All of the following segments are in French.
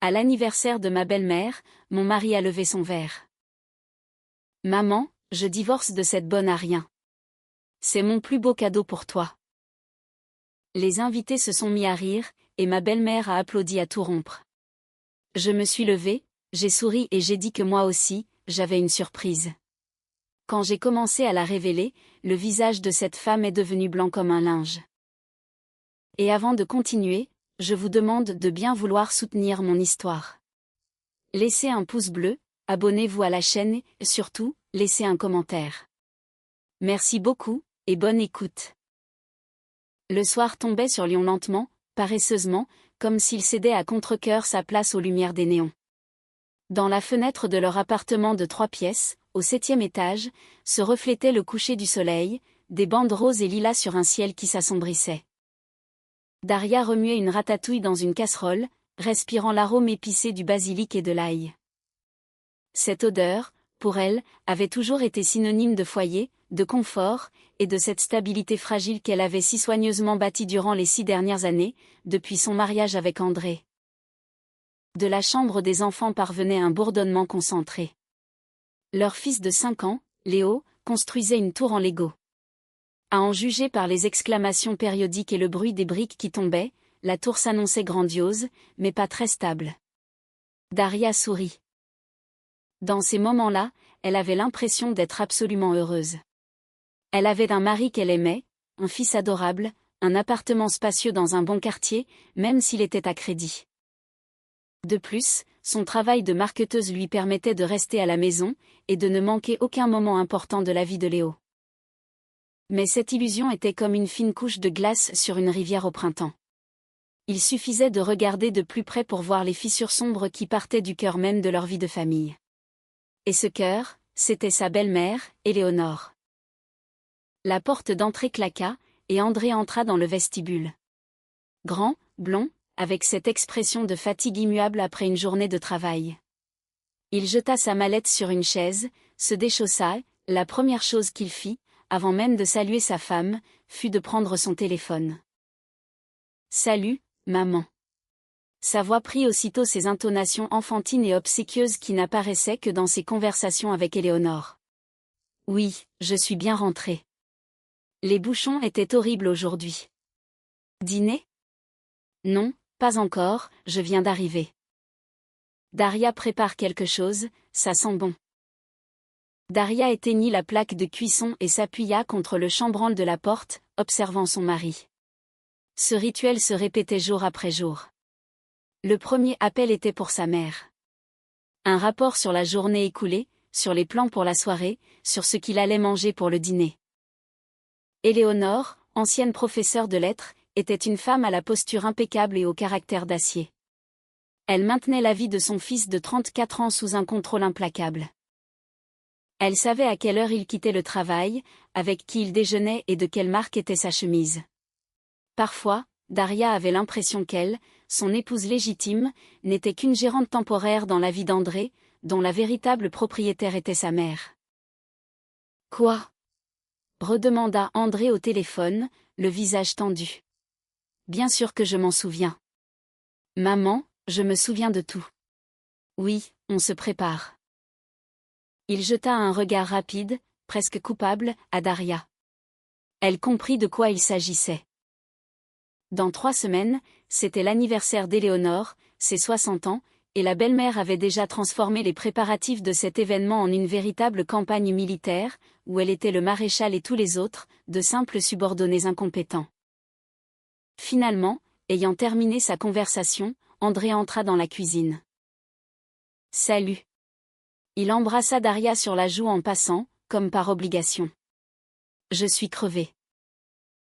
À l'anniversaire de ma belle-mère, mon mari a levé son verre. Maman, je divorce de cette bonne à rien. C'est mon plus beau cadeau pour toi. Les invités se sont mis à rire, et ma belle-mère a applaudi à tout rompre. Je me suis levée, j'ai souri et j'ai dit que moi aussi, j'avais une surprise. Quand j'ai commencé à la révéler, le visage de cette femme est devenu blanc comme un linge. Et avant de continuer, je vous demande de bien vouloir soutenir mon histoire. Laissez un pouce bleu, abonnez-vous à la chaîne et surtout, laissez un commentaire. Merci beaucoup, et bonne écoute. Le soir tombait sur Lyon lentement, paresseusement, comme s'il cédait à contre-cœur sa place aux lumières des néons. Dans la fenêtre de leur appartement de 3 pièces, au 7e étage, se reflétait le coucher du soleil, des bandes roses et lilas sur un ciel qui s'assombrissait. Daria remuait une ratatouille dans une casserole, respirant l'arôme épicé du basilic et de l'ail. Cette odeur, pour elle, avait toujours été synonyme de foyer, de confort, et de cette stabilité fragile qu'elle avait si soigneusement bâtie durant les 6 dernières années, depuis son mariage avec André. De la chambre des enfants parvenait un bourdonnement concentré. Leur fils de 5 ans, Léo, construisait une tour en Lego. À en juger par les exclamations périodiques et le bruit des briques qui tombaient, la tour s'annonçait grandiose, mais pas très stable. Daria sourit. Dans ces moments-là, elle avait l'impression d'être absolument heureuse. Elle avait un mari qu'elle aimait, un fils adorable, un appartement spacieux dans un bon quartier, même s'il était à crédit. De plus, son travail de marketeuse lui permettait de rester à la maison, et de ne manquer aucun moment important de la vie de Léo. Mais cette illusion était comme une fine couche de glace sur une rivière au printemps. Il suffisait de regarder de plus près pour voir les fissures sombres qui partaient du cœur même de leur vie de famille. Et ce cœur, c'était sa belle-mère, Éléonore. La porte d'entrée claqua, et André entra dans le vestibule. Grand, blond, avec cette expression de fatigue immuable après une journée de travail. Il jeta sa mallette sur une chaise, se déchaussa, la première chose qu'il fit, avant même de saluer sa femme, fut de prendre son téléphone. « Salut, maman. » Sa voix prit aussitôt ces intonations enfantines et obséquieuses qui n'apparaissaient que dans ses conversations avec Éléonore. « Oui, je suis bien rentrée. Les bouchons étaient horribles aujourd'hui. »« Dîner ? » ?»« Non, pas encore, je viens d'arriver. »« Daria prépare quelque chose, ça sent bon. » Daria éteignit la plaque de cuisson et s'appuya contre le chambranle de la porte, observant son mari. Ce rituel se répétait jour après jour. Le premier appel était pour sa mère. Un rapport sur la journée écoulée, sur les plans pour la soirée, sur ce qu'il allait manger pour le dîner. Éléonore, ancienne professeure de lettres, était une femme à la posture impeccable et au caractère d'acier. Elle maintenait la vie de son fils de 34 ans sous un contrôle implacable. Elle savait à quelle heure il quittait le travail, avec qui il déjeunait et de quelle marque était sa chemise. Parfois, Daria avait l'impression qu'elle, son épouse légitime, n'était qu'une gérante temporaire dans la vie d'André, dont la véritable propriétaire était sa mère. « Quoi ? » redemanda André au téléphone, le visage tendu. « Bien sûr que je m'en souviens. Maman, je me souviens de tout. Oui, on se prépare. » Il jeta un regard rapide, presque coupable, à Daria. Elle comprit de quoi il s'agissait. Dans 3 semaines, c'était l'anniversaire d'Éléonore, ses 60 ans, et la belle-mère avait déjà transformé les préparatifs de cet événement en une véritable campagne militaire, où elle était le maréchal et tous les autres, de simples subordonnés incompétents. Finalement, ayant terminé sa conversation, André entra dans la cuisine. « Salut. » Il embrassa Daria sur la joue en passant, comme par obligation. « Je suis crevé.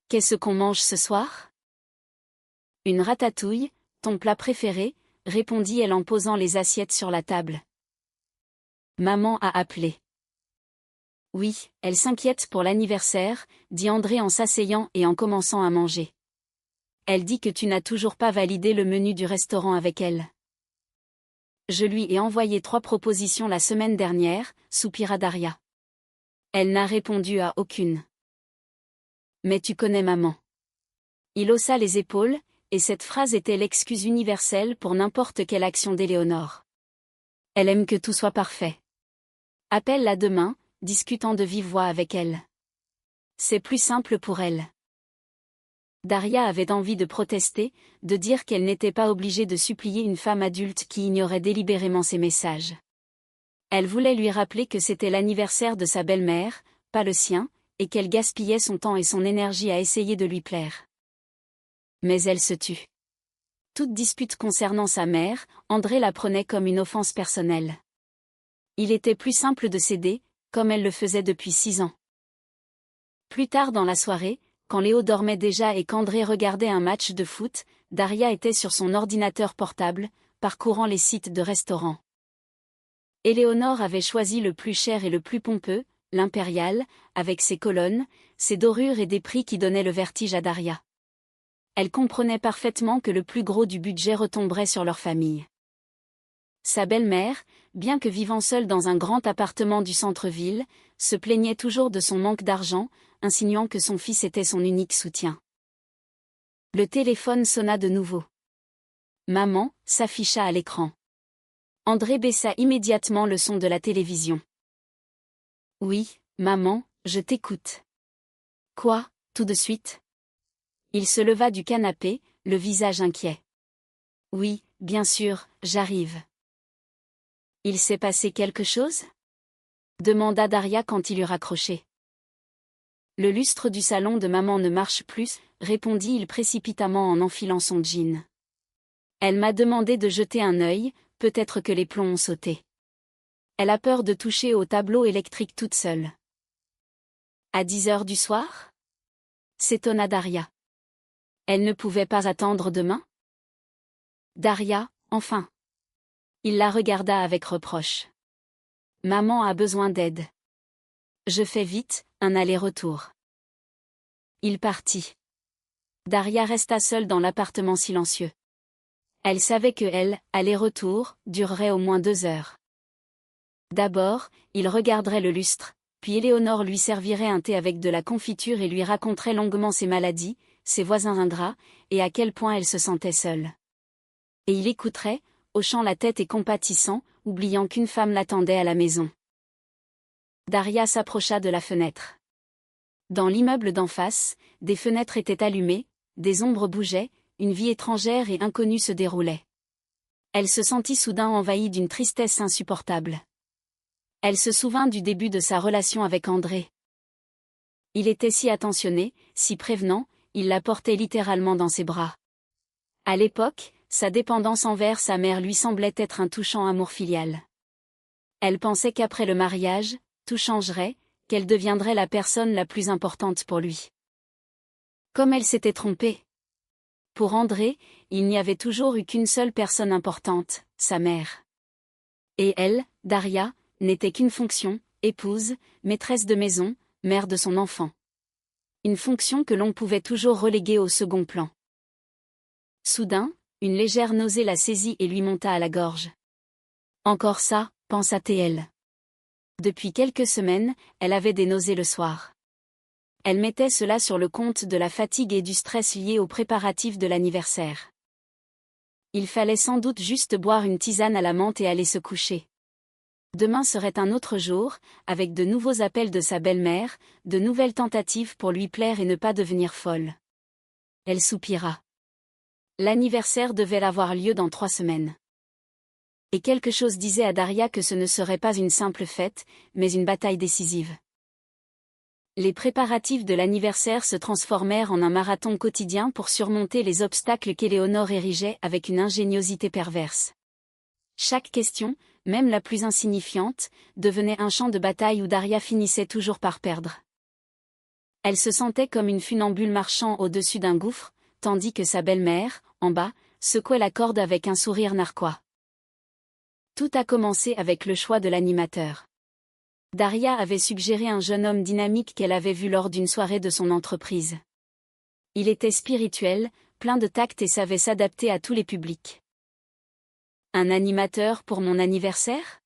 Qu'est-ce qu'on mange ce soir ? » « Une ratatouille, ton plat préféré, » répondit-elle en posant les assiettes sur la table. « Maman a appelé. »« Oui, elle s'inquiète pour l'anniversaire, » dit André en s'asseyant et en commençant à manger. « Elle dit que tu n'as toujours pas validé le menu du restaurant avec elle. »« Je lui ai envoyé 3 propositions la semaine dernière, » soupira Daria. Elle n'a répondu à aucune. « Mais tu connais maman. » Il haussa les épaules, et cette phrase était l'excuse universelle pour n'importe quelle action d'Éléonore. Elle aime que tout soit parfait. Appelle-la demain, discutant de vive voix avec elle. C'est plus simple pour elle. Daria avait envie de protester, de dire qu'elle n'était pas obligée de supplier une femme adulte qui ignorait délibérément ses messages. Elle voulait lui rappeler que c'était l'anniversaire de sa belle-mère, pas le sien, et qu'elle gaspillait son temps et son énergie à essayer de lui plaire. Mais elle se tut. Toute dispute concernant sa mère, André la prenait comme une offense personnelle. Il était plus simple de céder, comme elle le faisait depuis 6 ans. Plus tard dans la soirée, quand Léo dormait déjà et qu'André regardait un match de foot, Daria était sur son ordinateur portable, parcourant les sites de restaurants. Éléonore avait choisi le plus cher et le plus pompeux, l'Impérial, avec ses colonnes, ses dorures et des prix qui donnaient le vertige à Daria. Elle comprenait parfaitement que le plus gros du budget retomberait sur leur famille. Sa belle-mère, bien que vivant seule dans un grand appartement du centre-ville, se plaignait toujours de son manque d'argent, insinuant que son fils était son unique soutien. Le téléphone sonna de nouveau. Maman s'afficha à l'écran. André baissa immédiatement le son de la télévision. Oui, maman, je t'écoute. Quoi, tout de suite? Il se leva du canapé, le visage inquiet. Oui, bien sûr, j'arrive. Il s'est passé quelque chose? Demanda Daria quand il eut raccroché. Le lustre du salon de maman ne marche plus, répondit-il précipitamment en enfilant son jean. Elle m'a demandé de jeter un œil, peut-être que les plombs ont sauté. Elle a peur de toucher au tableau électrique toute seule. À 10 heures du soir? S'étonna Daria. Elle ne pouvait pas attendre demain? Daria, enfin. Il la regarda avec reproche. Maman a besoin d'aide. Je fais vite, un aller-retour. Il partit. Daria resta seule dans l'appartement silencieux. Elle savait que aller-retour, durerait au moins 2 heures. D'abord, il regarderait le lustre, puis Éléonore lui servirait un thé avec de la confiture et lui raconterait longuement ses maladies, ses voisins ingrats, et à quel point elle se sentait seule. Et il écouterait, hochant la tête et compatissant, oubliant qu'une femme l'attendait à la maison. Daria s'approcha de la fenêtre. Dans l'immeuble d'en face, des fenêtres étaient allumées, des ombres bougeaient, une vie étrangère et inconnue se déroulait. Elle se sentit soudain envahie d'une tristesse insupportable. Elle se souvint du début de sa relation avec André. Il était si attentionné, si prévenant, il la portait littéralement dans ses bras. À l'époque, sa dépendance envers sa mère lui semblait être un touchant amour filial. Elle pensait qu'après le mariage, tout changerait, qu'elle deviendrait la personne la plus importante pour lui. Comme elle s'était trompée. Pour André, il n'y avait toujours eu qu'une seule personne importante, sa mère. Et elle, Daria, n'était qu'une fonction, épouse, maîtresse de maison, mère de son enfant. Une fonction que l'on pouvait toujours reléguer au second plan. Soudain, une légère nausée la saisit et lui monta à la gorge. Encore ça, pensa-t-elle. Depuis quelques semaines, elle avait des nausées le soir. Elle mettait cela sur le compte de la fatigue et du stress liés aux préparatifs de l'anniversaire. Il fallait sans doute juste boire une tisane à la menthe et aller se coucher. Demain serait un autre jour, avec de nouveaux appels de sa belle-mère, de nouvelles tentatives pour lui plaire et ne pas devenir folle. Elle soupira. L'anniversaire devait avoir lieu dans 3 semaines. Et quelque chose disait à Daria que ce ne serait pas une simple fête, mais une bataille décisive. Les préparatifs de l'anniversaire se transformèrent en un marathon quotidien pour surmonter les obstacles qu'Éléonore érigeait avec une ingéniosité perverse. Chaque question, même la plus insignifiante, devenait un champ de bataille où Daria finissait toujours par perdre. Elle se sentait comme une funambule marchant au-dessus d'un gouffre, tandis que sa belle-mère, en bas, secouait la corde avec un sourire narquois. Tout a commencé avec le choix de l'animateur. Daria avait suggéré un jeune homme dynamique qu'elle avait vu lors d'une soirée de son entreprise. Il était spirituel, plein de tact et savait s'adapter à tous les publics. Un animateur pour mon anniversaire?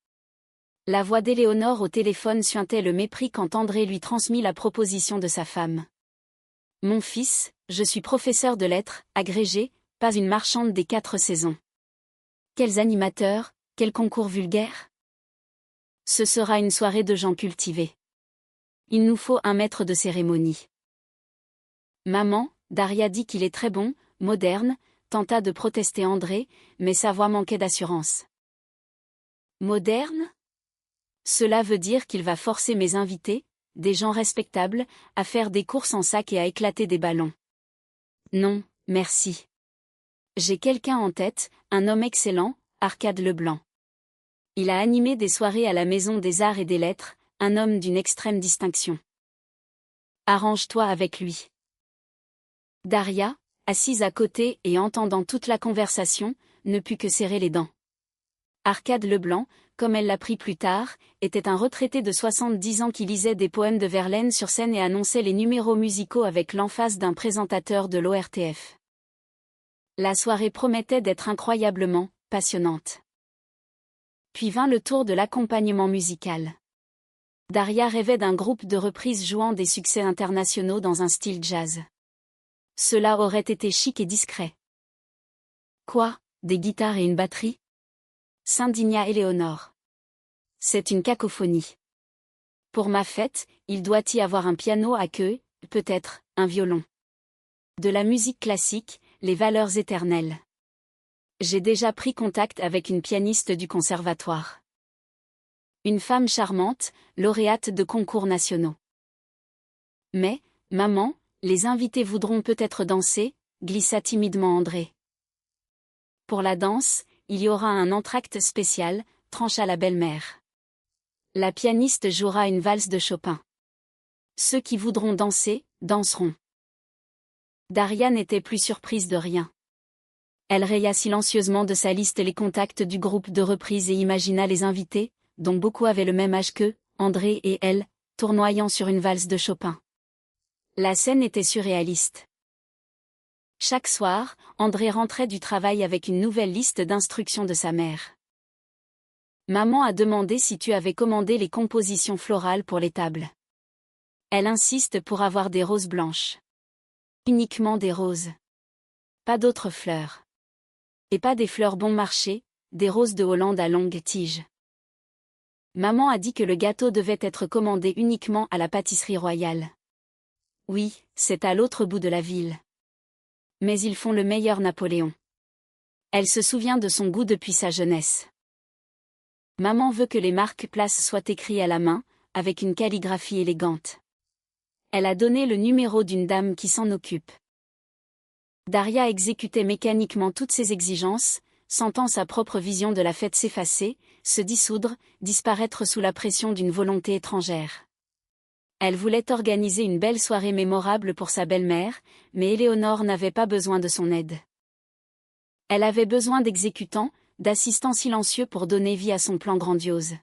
La voix d'Éléonore au téléphone suintait le mépris quand André lui transmit la proposition de sa femme. Mon fils, je suis professeur de lettres, agrégé, pas une marchande des 4 saisons. Quels animateurs, quel concours vulgaire? Ce sera une soirée de gens cultivés. Il nous faut un maître de cérémonie. Maman, Daria dit qu'il est très bon, moderne, tenta de protester André, mais sa voix manquait d'assurance. Moderne? Cela veut dire qu'il va forcer mes invités, des gens respectables, à faire des courses en sac et à éclater des ballons. Non, merci. J'ai quelqu'un en tête, un homme excellent, Arcade Leblanc. Il a animé des soirées à la Maison des Arts et des Lettres, un homme d'une extrême distinction. Arrange-toi avec lui. Daria, assise à côté et entendant toute la conversation, ne put que serrer les dents. Arcade Leblanc, comme elle l'apprit plus tard, était un retraité de 70 ans qui lisait des poèmes de Verlaine sur scène et annonçait les numéros musicaux avec l'emphase d'un présentateur de l'ORTF. La soirée promettait d'être incroyablement passionnante. Puis vint le tour de l'accompagnement musical. Daria rêvait d'un groupe de reprises jouant des succès internationaux dans un style jazz. Cela aurait été chic et discret. Quoi, des guitares et une batterie? S'indigna Éléonore. C'est une cacophonie. Pour ma fête, il doit y avoir un piano à queue, peut-être, un violon. De la musique classique, les valeurs éternelles. J'ai déjà pris contact avec une pianiste du conservatoire. Une femme charmante, lauréate de concours nationaux. Mais, maman, les invités voudront peut-être danser, glissa timidement André. Pour la danse, il y aura un entracte spécial, trancha la belle-mère. La pianiste jouera une valse de Chopin. Ceux qui voudront danser, danseront. Daria n'était plus surprise de rien. Elle raya silencieusement de sa liste les contacts du groupe de reprise et imagina les invités, dont beaucoup avaient le même âge qu'eux, André et elle, tournoyant sur une valse de Chopin. La scène était surréaliste. Chaque soir, André rentrait du travail avec une nouvelle liste d'instructions de sa mère. Maman a demandé si tu avais commandé les compositions florales pour les tables. Elle insiste pour avoir des roses blanches. Uniquement des roses. Pas d'autres fleurs. Et pas des fleurs bon marché, des roses de Hollande à longue tige. Maman a dit que le gâteau devait être commandé uniquement à la pâtisserie royale. Oui, c'est à l'autre bout de la ville. Mais ils font le meilleur Napoléon. Elle se souvient de son goût depuis sa jeunesse. Maman veut que les marque-places soient écrits à la main, avec une calligraphie élégante. Elle a donné le numéro d'une dame qui s'en occupe. Daria exécutait mécaniquement toutes ses exigences, sentant sa propre vision de la fête s'effacer, se dissoudre, disparaître sous la pression d'une volonté étrangère. Elle voulait organiser une belle soirée mémorable pour sa belle-mère, mais Éléonore n'avait pas besoin de son aide. Elle avait besoin d'exécutants, d'assistants silencieux pour donner vie à son plan grandiose.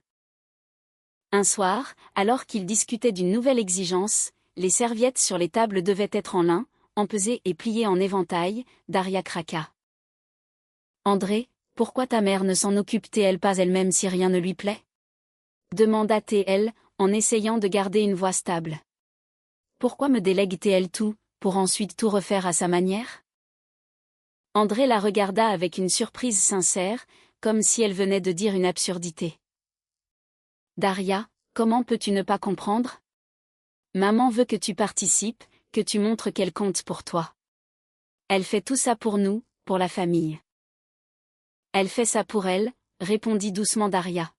Un soir, alors qu'ils discutaient d'une nouvelle exigence, les serviettes sur les tables devaient être en lin, empesées et pliées en éventail, Daria craqua. André, pourquoi ta mère ne s'en occupe-t-elle pas elle-même si rien ne lui plaît? Demanda-t-elle, en essayant de garder une voix stable. Pourquoi me délègue-t-elle tout, pour ensuite tout refaire à sa manière? André la regarda avec une surprise sincère, comme si elle venait de dire une absurdité. Daria, comment peux-tu ne pas comprendre? Maman veut que tu participes, que tu montres qu'elle compte pour toi. Elle fait tout ça pour nous, pour la famille. Elle fait ça pour elle, répondit doucement Daria.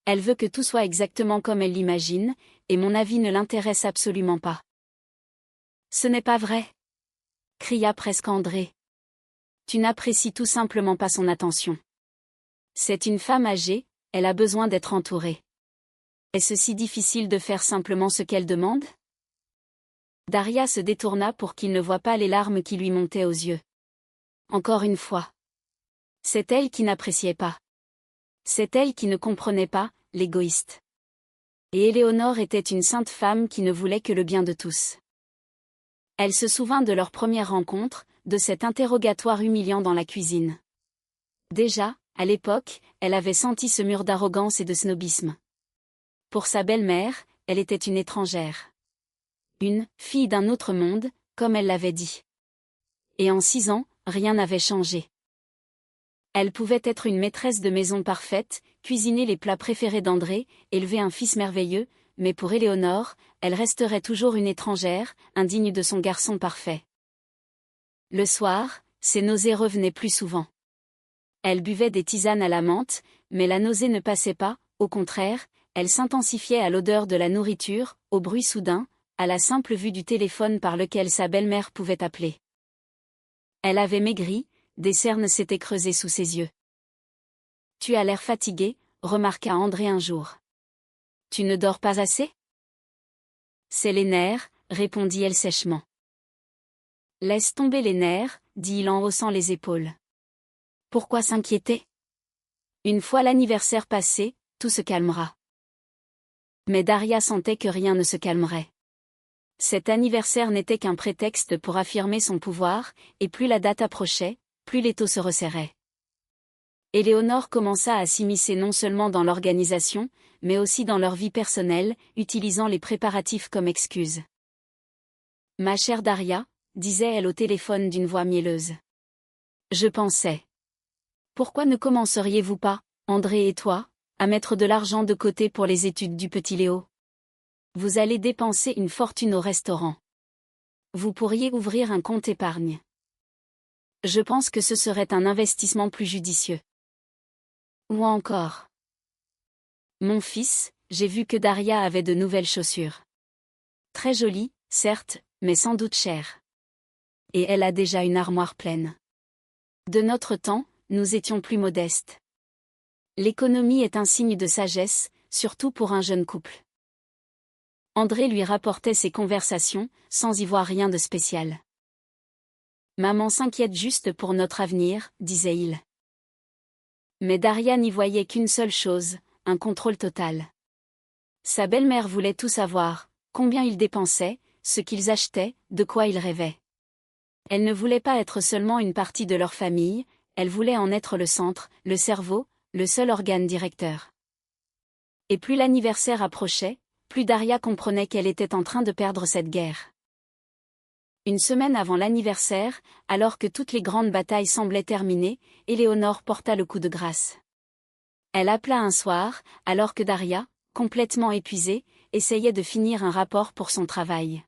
Elle veut que tout soit exactement comme elle l'imagine, et mon avis ne l'intéresse absolument pas. Ce n'est pas vrai, cria presque André. Tu n'apprécies tout simplement pas son attention. C'est une femme âgée, elle a besoin d'être entourée. Est-ce si difficile de faire simplement ce qu'elle demande? Daria se détourna pour qu'il ne voie pas les larmes qui lui montaient aux yeux. Encore une fois. C'est elle qui n'appréciait pas. C'est elle qui ne comprenait pas, l'égoïste. Et Éléonore était une sainte femme qui ne voulait que le bien de tous. Elle se souvint de leur première rencontre, de cet interrogatoire humiliant dans la cuisine. Déjà, à l'époque, elle avait senti ce mur d'arrogance et de snobisme. Pour sa belle-mère, elle était une étrangère. Une « fille d'un autre monde », comme elle l'avait dit. Et en 6 ans, rien n'avait changé. Elle pouvait être une maîtresse de maison parfaite, cuisiner les plats préférés d'André, élever un fils merveilleux, mais pour Éléonore, elle resterait toujours une étrangère, indigne de son garçon parfait. Le soir, ses nausées revenaient plus souvent. Elle buvait des tisanes à la menthe, mais la nausée ne passait pas, au contraire, elle s'intensifiait à l'odeur de la nourriture, au bruit soudain, à la simple vue du téléphone par lequel sa belle-mère pouvait appeler. Elle avait maigri, des cernes s'étaient creusées sous ses yeux. « Tu as l'air fatigué », remarqua André un jour. « Tu ne dors pas assez ?»« C'est les nerfs », répondit-elle sèchement. « Laisse tomber les nerfs », dit-il en haussant les épaules. Pourquoi s'inquiéter? Une fois l'anniversaire passé, tout se calmera. Mais Daria sentait que rien ne se calmerait. Cet anniversaire n'était qu'un prétexte pour affirmer son pouvoir, et plus la date approchait, plus l'étau se resserrait. Éléonore commença à s'immiscer non seulement dans l'organisation, mais aussi dans leur vie personnelle, utilisant les préparatifs comme excuse. « Ma chère Daria », disait-elle au téléphone d'une voix mielleuse. « Je pensais. Pourquoi ne commenceriez-vous pas, André et toi, à mettre de l'argent de côté pour les études du petit Léo? Vous allez dépenser une fortune au restaurant. Vous pourriez ouvrir un compte épargne. Je pense que ce serait un investissement plus judicieux. Ou encore. Mon fils, j'ai vu que Daria avait de nouvelles chaussures. Très jolies, certes, mais sans doute chères. Et elle a déjà une armoire pleine. De notre temps, nous étions plus modestes. L'économie est un signe de sagesse, surtout pour un jeune couple. André lui rapportait ses conversations, sans y voir rien de spécial. Maman s'inquiète juste pour notre avenir, disait-il. Mais Daria n'y voyait qu'une seule chose, un contrôle total. Sa belle-mère voulait tout savoir, combien ils dépensaient, ce qu'ils achetaient, de quoi ils rêvaient. Elle ne voulait pas être seulement une partie de leur famille, elle voulait en être le centre, le cerveau, le seul organe directeur. Et plus l'anniversaire approchait, plus Daria comprenait qu'elle était en train de perdre cette guerre. Une semaine avant l'anniversaire, alors que toutes les grandes batailles semblaient terminées, Éléonore porta le coup de grâce. Elle appela un soir, alors que Daria, complètement épuisée, essayait de finir un rapport pour son travail.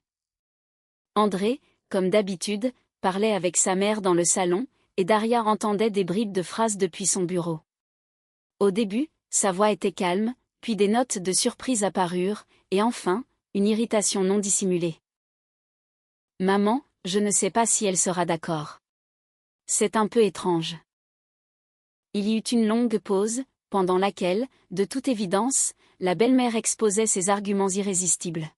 André, comme d'habitude, parlait avec sa mère dans le salon, et Daria entendait des bribes de phrases depuis son bureau. Au début, sa voix était calme, puis des notes de surprise apparurent, et enfin, une irritation non dissimulée. « Maman, je ne sais pas si elle sera d'accord. C'est un peu étrange. » Il y eut une longue pause, pendant laquelle, de toute évidence, la belle-mère exposait ses arguments irrésistibles.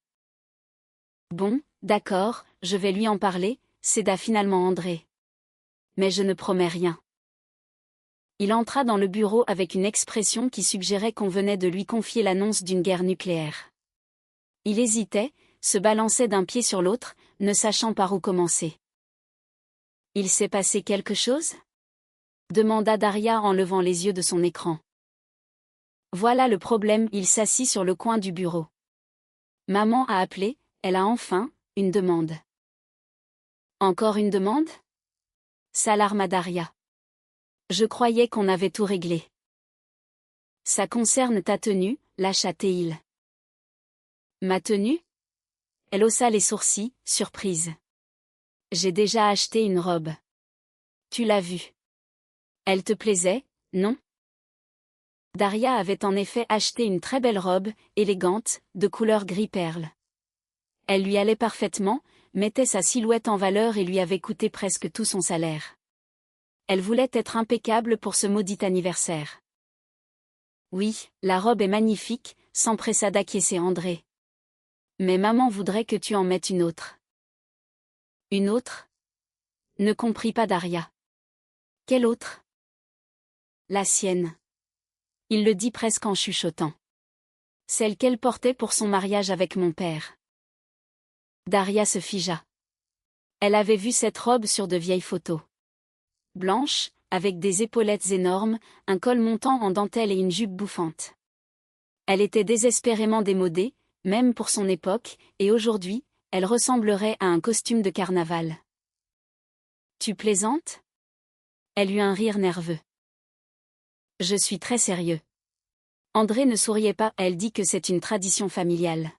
« Bon, d'accord, je vais lui en parler », céda finalement André. « Mais je ne promets rien. » Il entra dans le bureau avec une expression qui suggérait qu'on venait de lui confier l'annonce d'une guerre nucléaire. Il hésitait, se balançait d'un pied sur l'autre, ne sachant par où commencer. « Il s'est passé quelque chose ? » demanda Daria en levant les yeux de son écran. Voilà le problème, il s'assit sur le coin du bureau. Maman a appelé, elle a enfin, une demande. Encore une demande ? S'alarma Daria. Je croyais qu'on avait tout réglé. Ça concerne ta tenue, lâcha-t-il. Ma tenue ? Elle haussa les sourcils, surprise. J'ai déjà acheté une robe. Tu l'as vue. Elle te plaisait, non ? Daria avait en effet acheté une très belle robe, élégante, de couleur gris perle. Elle lui allait parfaitement, mettait sa silhouette en valeur et lui avait coûté presque tout son salaire. Elle voulait être impeccable pour ce maudit anniversaire. Oui, la robe est magnifique, s'empressa d'acquiescer André. Mais maman voudrait que tu en mettes une autre. Une autre ? Ne comprit pas Daria. Quelle autre ? La sienne. Il le dit presque en chuchotant. Celle qu'elle portait pour son mariage avec mon père. Daria se figea. Elle avait vu cette robe sur de vieilles photos. Blanche, avec des épaulettes énormes, un col montant en dentelle et une jupe bouffante. Elle était désespérément démodée, même pour son époque, et aujourd'hui, elle ressemblerait à un costume de carnaval. Tu plaisantes ? Elle eut un rire nerveux. Je suis très sérieux. André ne souriait pas, elle dit que c'est une tradition familiale.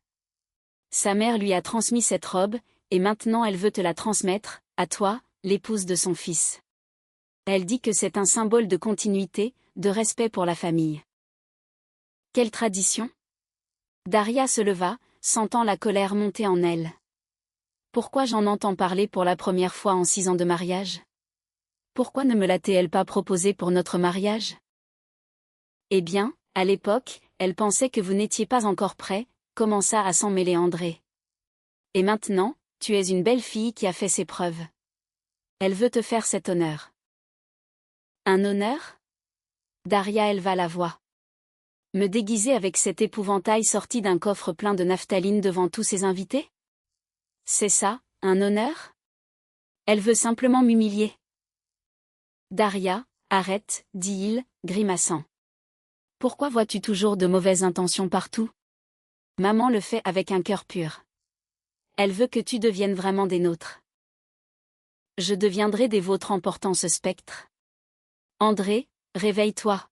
Sa mère lui a transmis cette robe, et maintenant elle veut te la transmettre, à toi, l'épouse de son fils. Elle dit que c'est un symbole de continuité, de respect pour la famille. Quelle tradition? Daria se leva, sentant la colère monter en elle. Pourquoi j'en entends parler pour la première fois en 6 ans de mariage? Pourquoi ne me l'a-t-elle pas proposé pour notre mariage? Eh bien, à l'époque, elle pensait que vous n'étiez pas encore prêt, commença à s'en mêler André. Et maintenant, tu es une belle fille qui a fait ses preuves. Elle veut te faire cet honneur. Un honneur? Daria éleva la voix. Me déguiser avec cet épouvantail sorti d'un coffre plein de naphtaline devant tous ses invités? C'est ça, un honneur? Elle veut simplement m'humilier. Daria, arrête, dit-il, grimaçant. Pourquoi vois-tu toujours de mauvaises intentions partout? Maman le fait avec un cœur pur. Elle veut que tu deviennes vraiment des nôtres. Je deviendrai des vôtres en portant ce spectre. André, réveille-toi.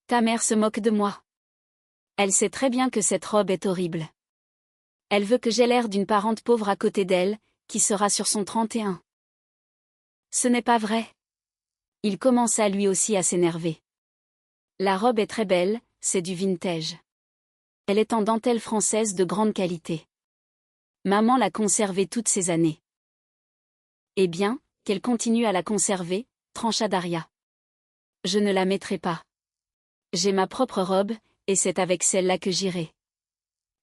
Ta mère se moque de moi. Elle sait très bien que cette robe est horrible. Elle veut que j'aie l'air d'une parente pauvre à côté d'elle, qui sera sur son 31. Ce n'est pas vrai. Il commença lui aussi à s'énerver. La robe est très belle, c'est du vintage. Elle est en dentelle française de grande qualité. Maman l'a conservée toutes ces années. Eh bien, qu'elle continue à la conserver, trancha Daria. Je ne la mettrai pas. J'ai ma propre robe, et c'est avec celle-là que j'irai.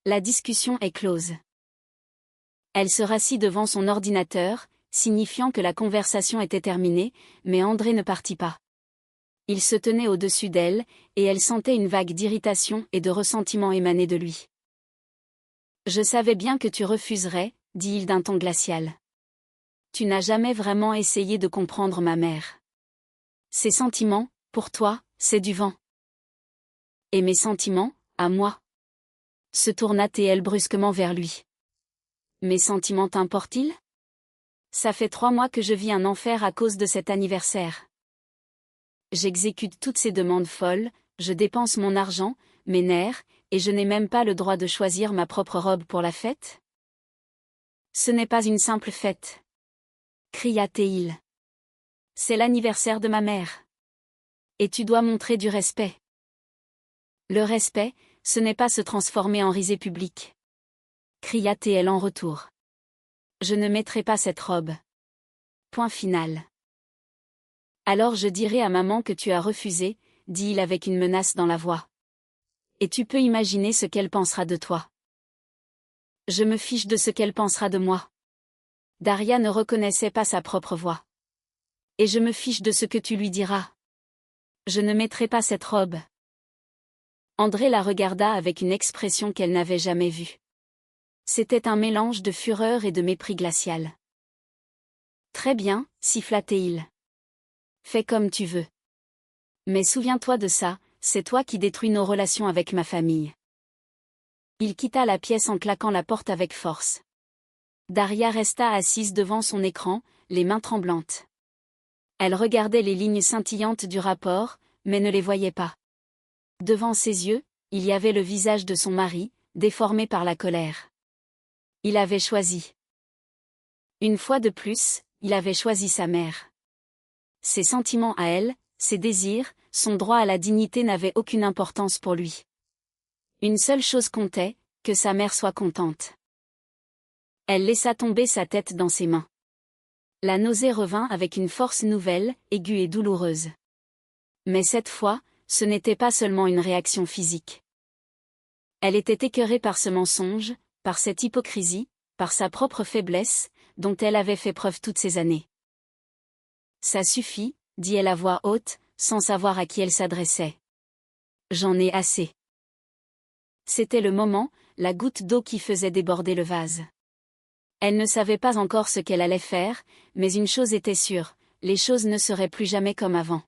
La discussion est close. Elle se rassit devant son ordinateur, signifiant que la conversation était terminée, mais André ne partit pas. Il se tenait au-dessus d'elle, et elle sentait une vague d'irritation et de ressentiment émaner de lui. Je savais bien que tu refuserais, dit-il d'un ton glacial. Tu n'as jamais vraiment essayé de comprendre ma mère. Ses sentiments, pour toi, c'est du vent. Et mes sentiments, à moi? Se tourna-t-elle brusquement vers lui. Mes sentiments t'importent-ils? Ça fait 3 mois que je vis un enfer à cause de cet anniversaire. J'exécute toutes ces demandes folles, je dépense mon argent, mes nerfs, et je n'ai même pas le droit de choisir ma propre robe pour la fête? Ce n'est pas une simple fête. Cria-t-il. C'est l'anniversaire de ma mère. Et tu dois montrer du respect. Le respect, ce n'est pas se transformer en risée publique. Cria-t-elle en retour. Je ne mettrai pas cette robe. Point final. Alors je dirai à maman que tu as refusé, dit-il avec une menace dans la voix. Et tu peux imaginer ce qu'elle pensera de toi. Je me fiche de ce qu'elle pensera de moi. Daria ne reconnaissait pas sa propre voix. Et je me fiche de ce que tu lui diras. Je ne mettrai pas cette robe. André la regarda avec une expression qu'elle n'avait jamais vue. C'était un mélange de fureur et de mépris glacial. Très bien, siffla-t-il. Fais comme tu veux. Mais souviens-toi de ça, c'est toi qui détruis nos relations avec ma famille. Il quitta la pièce en claquant la porte avec force. Daria resta assise devant son écran, les mains tremblantes. Elle regardait les lignes scintillantes du rapport, mais ne les voyait pas. Devant ses yeux, il y avait le visage de son mari, déformé par la colère. Il avait choisi. Une fois de plus, il avait choisi sa mère. Ses sentiments à elle, ses désirs, son droit à la dignité n'avaient aucune importance pour lui. Une seule chose comptait, que sa mère soit contente. Elle laissa tomber sa tête dans ses mains. La nausée revint avec une force nouvelle, aiguë et douloureuse. Mais cette fois, ce n'était pas seulement une réaction physique. Elle était écœurée par ce mensonge, par cette hypocrisie, par sa propre faiblesse, dont elle avait fait preuve toutes ces années. Ça suffit, dit-elle à voix haute, sans savoir à qui elle s'adressait. J'en ai assez. C'était le moment, la goutte d'eau qui faisait déborder le vase. Elle ne savait pas encore ce qu'elle allait faire, mais une chose était sûre, les choses ne seraient plus jamais comme avant.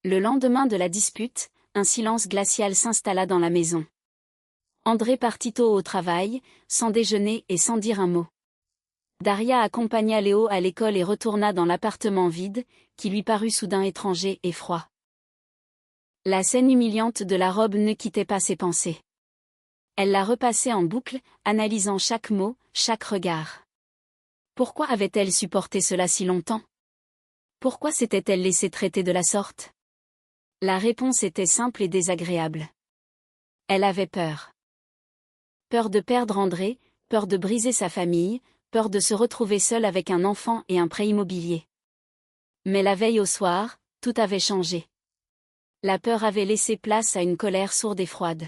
Le lendemain de la dispute, un silence glacial s'installa dans la maison. André partit tôt au travail, sans déjeuner et sans dire un mot. Daria accompagna Léo à l'école et retourna dans l'appartement vide, qui lui parut soudain étranger et froid. La scène humiliante de la robe ne quittait pas ses pensées. Elle la repassait en boucle, analysant chaque mot, chaque regard. Pourquoi avait-elle supporté cela si longtemps? Pourquoi s'était-elle laissée traiter de la sorte? La réponse était simple et désagréable. Elle avait peur. Peur de perdre André, peur de briser sa famille, peur de se retrouver seule avec un enfant et un prêt immobilier. Mais la veille au soir, tout avait changé. La peur avait laissé place à une colère sourde et froide.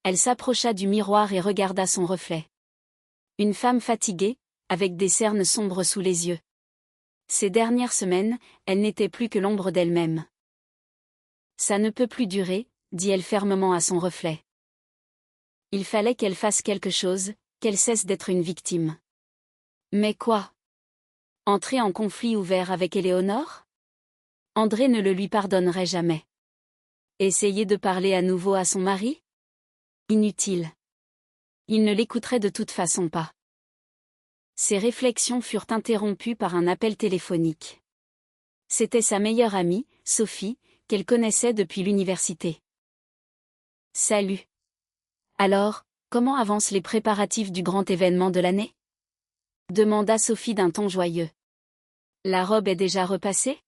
Elle s'approcha du miroir et regarda son reflet. Une femme fatiguée, avec des cernes sombres sous les yeux. Ces dernières semaines, elle n'était plus que l'ombre d'elle-même. Ça ne peut plus durer, dit-elle fermement à son reflet. Il fallait qu'elle fasse quelque chose, qu'elle cesse d'être une victime. Mais quoi? Entrer en conflit ouvert avec Éléonore? André ne le lui pardonnerait jamais. Essayer de parler à nouveau à son mari? Inutile. Il ne l'écouterait de toute façon pas. Ses réflexions furent interrompues par un appel téléphonique. C'était sa meilleure amie, Sophie, qu'elle connaissait depuis l'université. Salut. Alors, comment avancent les préparatifs du grand événement de l'année? Demanda Sophie d'un ton joyeux. La robe est déjà repassée?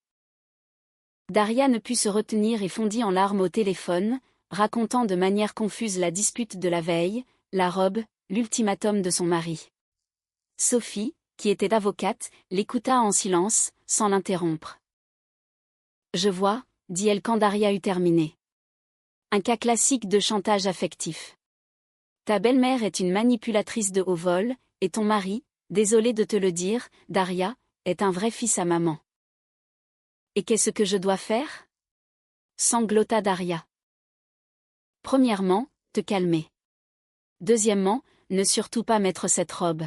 Daria ne put se retenir et fondit en larmes au téléphone, racontant de manière confuse la dispute de la veille, la robe, l'ultimatum de son mari. Sophie, qui était avocate, l'écouta en silence, sans l'interrompre. Je vois, dit-elle quand Daria eut terminé. Un cas classique de chantage affectif. Ta belle-mère est une manipulatrice de haut vol, et ton mari, désolé de te le dire, Daria, est un vrai fils à maman. Et qu'est-ce que je dois faire? Sanglota Daria. Premièrement, te calmer. Deuxièmement, ne surtout pas mettre cette robe.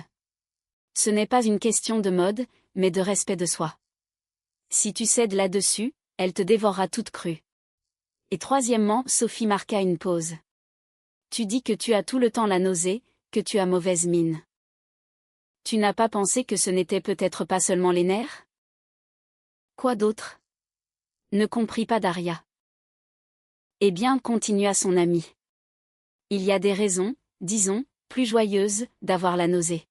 Ce n'est pas une question de mode, mais de respect de soi. Si tu cèdes là-dessus, elle te dévorera toute crue. Et troisièmement, Sophie marqua une pause. Tu dis que tu as tout le temps la nausée, que tu as mauvaise mine. Tu n'as pas pensé que ce n'était peut-être pas seulement les nerfs? Quoi d'autre? Ne comprit pas Daria. Eh bien, continua son ami. Il y a des raisons, disons, plus joyeuses, d'avoir la nausée.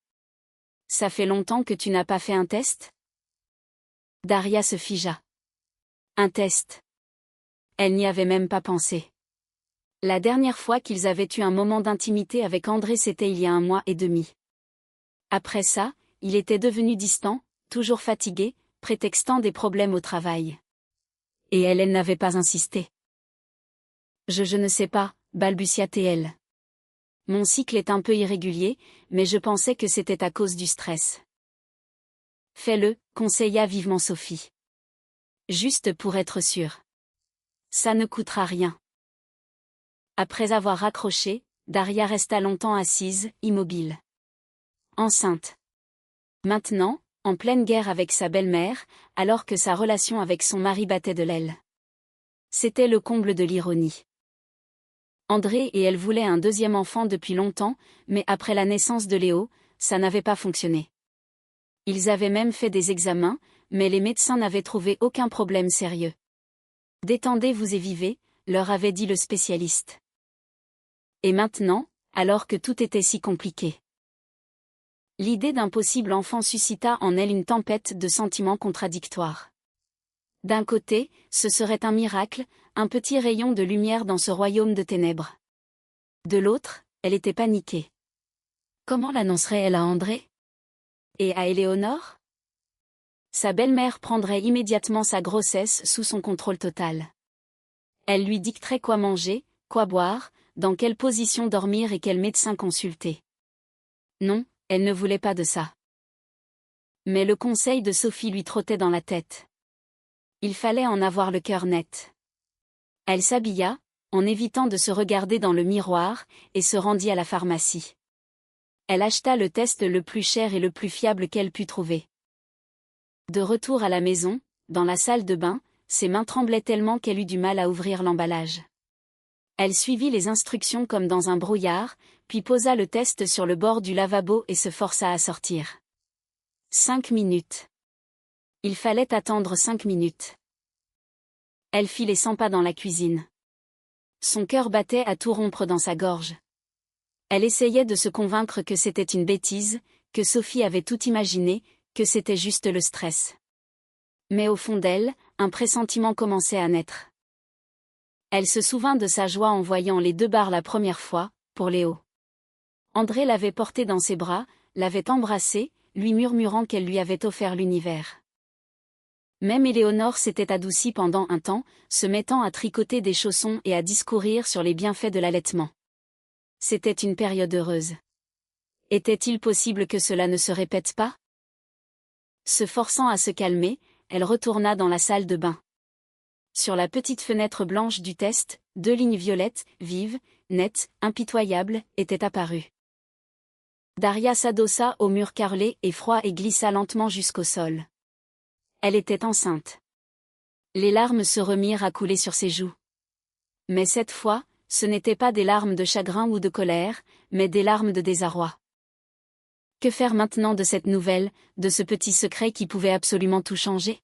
Ça fait longtemps que tu n'as pas fait un test? Daria se figea. Un test. Elle n'y avait même pas pensé. La dernière fois qu'ils avaient eu un moment d'intimité avec André, c'était il y a 1 mois et demi. Après ça, il était devenu distant, toujours fatigué, prétextant des problèmes au travail. Et elle n'avait pas insisté. Je ne sais pas, balbutia-t-elle. Mon cycle est un peu irrégulier, mais je pensais que c'était à cause du stress. Fais-le, conseilla vivement Sophie. Juste pour être sûre. Ça ne coûtera rien. Après avoir raccroché, Daria resta longtemps assise, immobile. Enceinte. Maintenant, en pleine guerre avec sa belle-mère, alors que sa relation avec son mari battait de l'aile. C'était le comble de l'ironie. André et elle voulaient un deuxième enfant depuis longtemps, mais après la naissance de Léo, ça n'avait pas fonctionné. Ils avaient même fait des examens, mais les médecins n'avaient trouvé aucun problème sérieux. Détendez-vous et vivez, leur avait dit le spécialiste. Et maintenant, alors que tout était si compliqué. L'idée d'un possible enfant suscita en elle une tempête de sentiments contradictoires. D'un côté, ce serait un miracle, un petit rayon de lumière dans ce royaume de ténèbres. De l'autre, elle était paniquée. Comment l'annoncerait-elle à André? Et à Éléonore? Sa belle-mère prendrait immédiatement sa grossesse sous son contrôle total. Elle lui dicterait quoi manger, quoi boire, dans quelle position dormir et quel médecin consulter. Non, elle ne voulait pas de ça. Mais le conseil de Sophie lui trottait dans la tête. Il fallait en avoir le cœur net. Elle s'habilla, en évitant de se regarder dans le miroir, et se rendit à la pharmacie. Elle acheta le test le plus cher et le plus fiable qu'elle put trouver. De retour à la maison, dans la salle de bain, ses mains tremblaient tellement qu'elle eut du mal à ouvrir l'emballage. Elle suivit les instructions comme dans un brouillard, puis posa le test sur le bord du lavabo et se força à sortir. 5 minutes. Il fallait attendre 5 minutes. Elle fit les 100 pas dans la cuisine. Son cœur battait à tout rompre dans sa gorge. Elle essayait de se convaincre que c'était une bêtise, que Sophie avait tout imaginé, que c'était juste le stress. Mais au fond d'elle, un pressentiment commençait à naître. Elle se souvint de sa joie en voyant les 2 barres la première fois, pour Léo. André l'avait porté dans ses bras, l'avait embrassé, lui murmurant qu'elle lui avait offert l'univers. Même Éléonore s'était adoucie pendant un temps, se mettant à tricoter des chaussons et à discourir sur les bienfaits de l'allaitement. C'était une période heureuse. Était-il possible que cela ne se répète pas? Se forçant à se calmer, elle retourna dans la salle de bain. Sur la petite fenêtre blanche du test, 2 lignes violettes, vives, nettes, impitoyables, étaient apparues. Daria s'adossa au mur carrelé et froid et glissa lentement jusqu'au sol. Elle était enceinte. Les larmes se remirent à couler sur ses joues. Mais cette fois, ce n'étaient pas des larmes de chagrin ou de colère, mais des larmes de désarroi. Que faire maintenant de cette nouvelle, de ce petit secret qui pouvait absolument tout changer?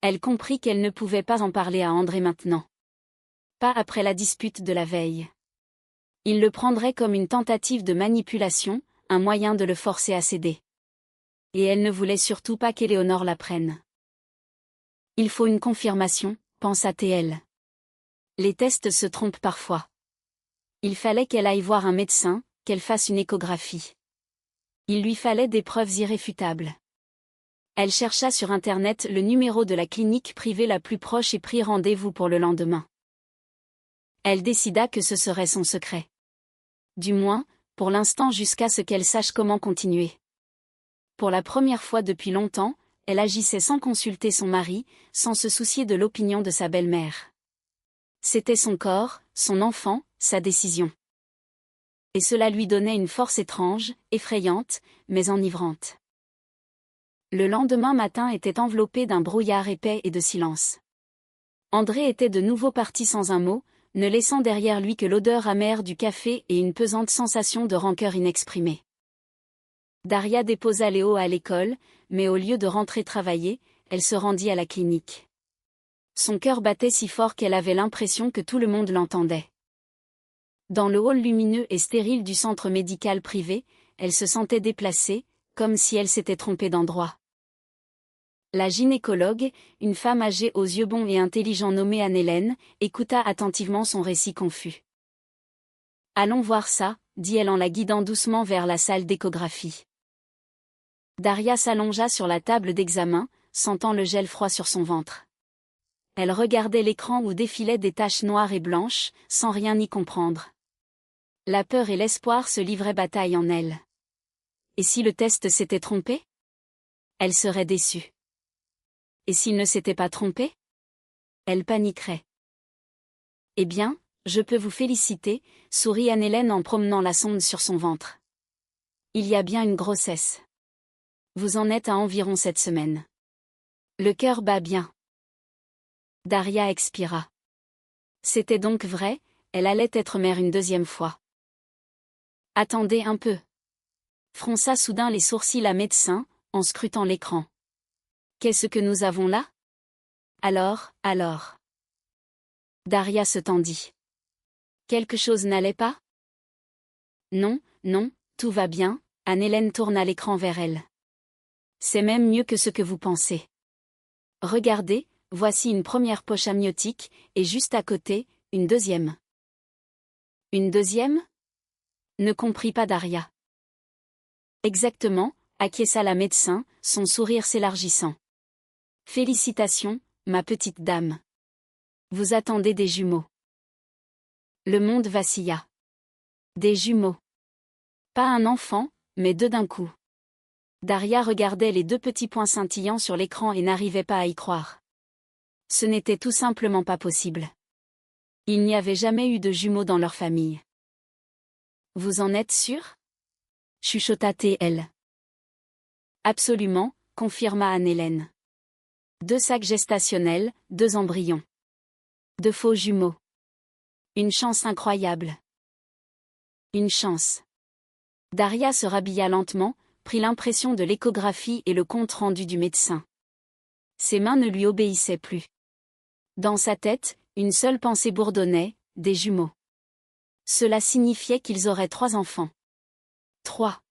Elle comprit qu'elle ne pouvait pas en parler à André maintenant. Pas après la dispute de la veille. Il le prendrait comme une tentative de manipulation, un moyen de le forcer à céder. Et elle ne voulait surtout pas qu'Éléonore l'apprenne. Il faut une confirmation, pensa-t-elle. Les tests se trompent parfois. Il fallait qu'elle aille voir un médecin, qu'elle fasse une échographie. Il lui fallait des preuves irréfutables. Elle chercha sur Internet le numéro de la clinique privée la plus proche et prit rendez-vous pour le lendemain. Elle décida que ce serait son secret. Du moins, pour l'instant jusqu'à ce qu'elle sache comment continuer. Pour la première fois depuis longtemps, elle agissait sans consulter son mari, sans se soucier de l'opinion de sa belle-mère. C'était son corps, son enfant, sa décision. Et cela lui donnait une force étrange, effrayante, mais enivrante. Le lendemain matin était enveloppé d'un brouillard épais et de silence. André était de nouveau parti sans un mot, ne laissant derrière lui que l'odeur amère du café et une pesante sensation de rancœur inexprimée. Daria déposa Léo à l'école, mais au lieu de rentrer travailler, elle se rendit à la clinique. Son cœur battait si fort qu'elle avait l'impression que tout le monde l'entendait. Dans le hall lumineux et stérile du centre médical privé, elle se sentait déplacée, comme si elle s'était trompée d'endroit. La gynécologue, une femme âgée aux yeux bons et intelligents nommée Anne-Hélène, écouta attentivement son récit confus. « Allons voir ça », dit-elle en la guidant doucement vers la salle d'échographie. Daria s'allongea sur la table d'examen, sentant le gel froid sur son ventre. Elle regardait l'écran où défilaient des taches noires et blanches, sans rien y comprendre. La peur et l'espoir se livraient bataille en elle. Et si le test s'était trompé? Elle serait déçue. Et s'il ne s'était pas trompé? Elle paniquerait. Eh bien, je peux vous féliciter, sourit Anne-Hélène en promenant la sonde sur son ventre. Il y a bien une grossesse. Vous en êtes à environ 7 semaines. Le cœur bat bien. Daria expira. C'était donc vrai, elle allait être mère une 2e fois. Attendez un peu. Fronça soudain les sourcils la médecin, en scrutant l'écran. Qu'est-ce que nous avons là? Alors. Daria se tendit. Quelque chose n'allait pas? Non, tout va bien, Anne-Hélène tourna l'écran vers elle. C'est même mieux que ce que vous pensez. Regardez, voici une première poche amniotique, et juste à côté, une 2e. Une 2e? Ne comprit pas Daria. Exactement, acquiesça la médecin, son sourire s'élargissant. Félicitations, ma petite dame. Vous attendez des jumeaux. Le monde vacilla. Des jumeaux. Pas un enfant, mais 2 d'un coup. Daria regardait les 2 petits points scintillants sur l'écran et n'arrivait pas à y croire. Ce n'était tout simplement pas possible. Il n'y avait jamais eu de jumeaux dans leur famille. Vous en êtes sûre? Chuchota-t-elle. Absolument, confirma Anne-Hélène. 2 sacs gestationnels, 2 embryons. 2 faux jumeaux. Une chance incroyable. Une chance. Daria se rhabilla lentement, prit l'impression de l'échographie et le compte-rendu du médecin. Ses mains ne lui obéissaient plus. Dans sa tête, une seule pensée bourdonnait, des jumeaux. Cela signifiait qu'ils auraient 3 enfants. 3.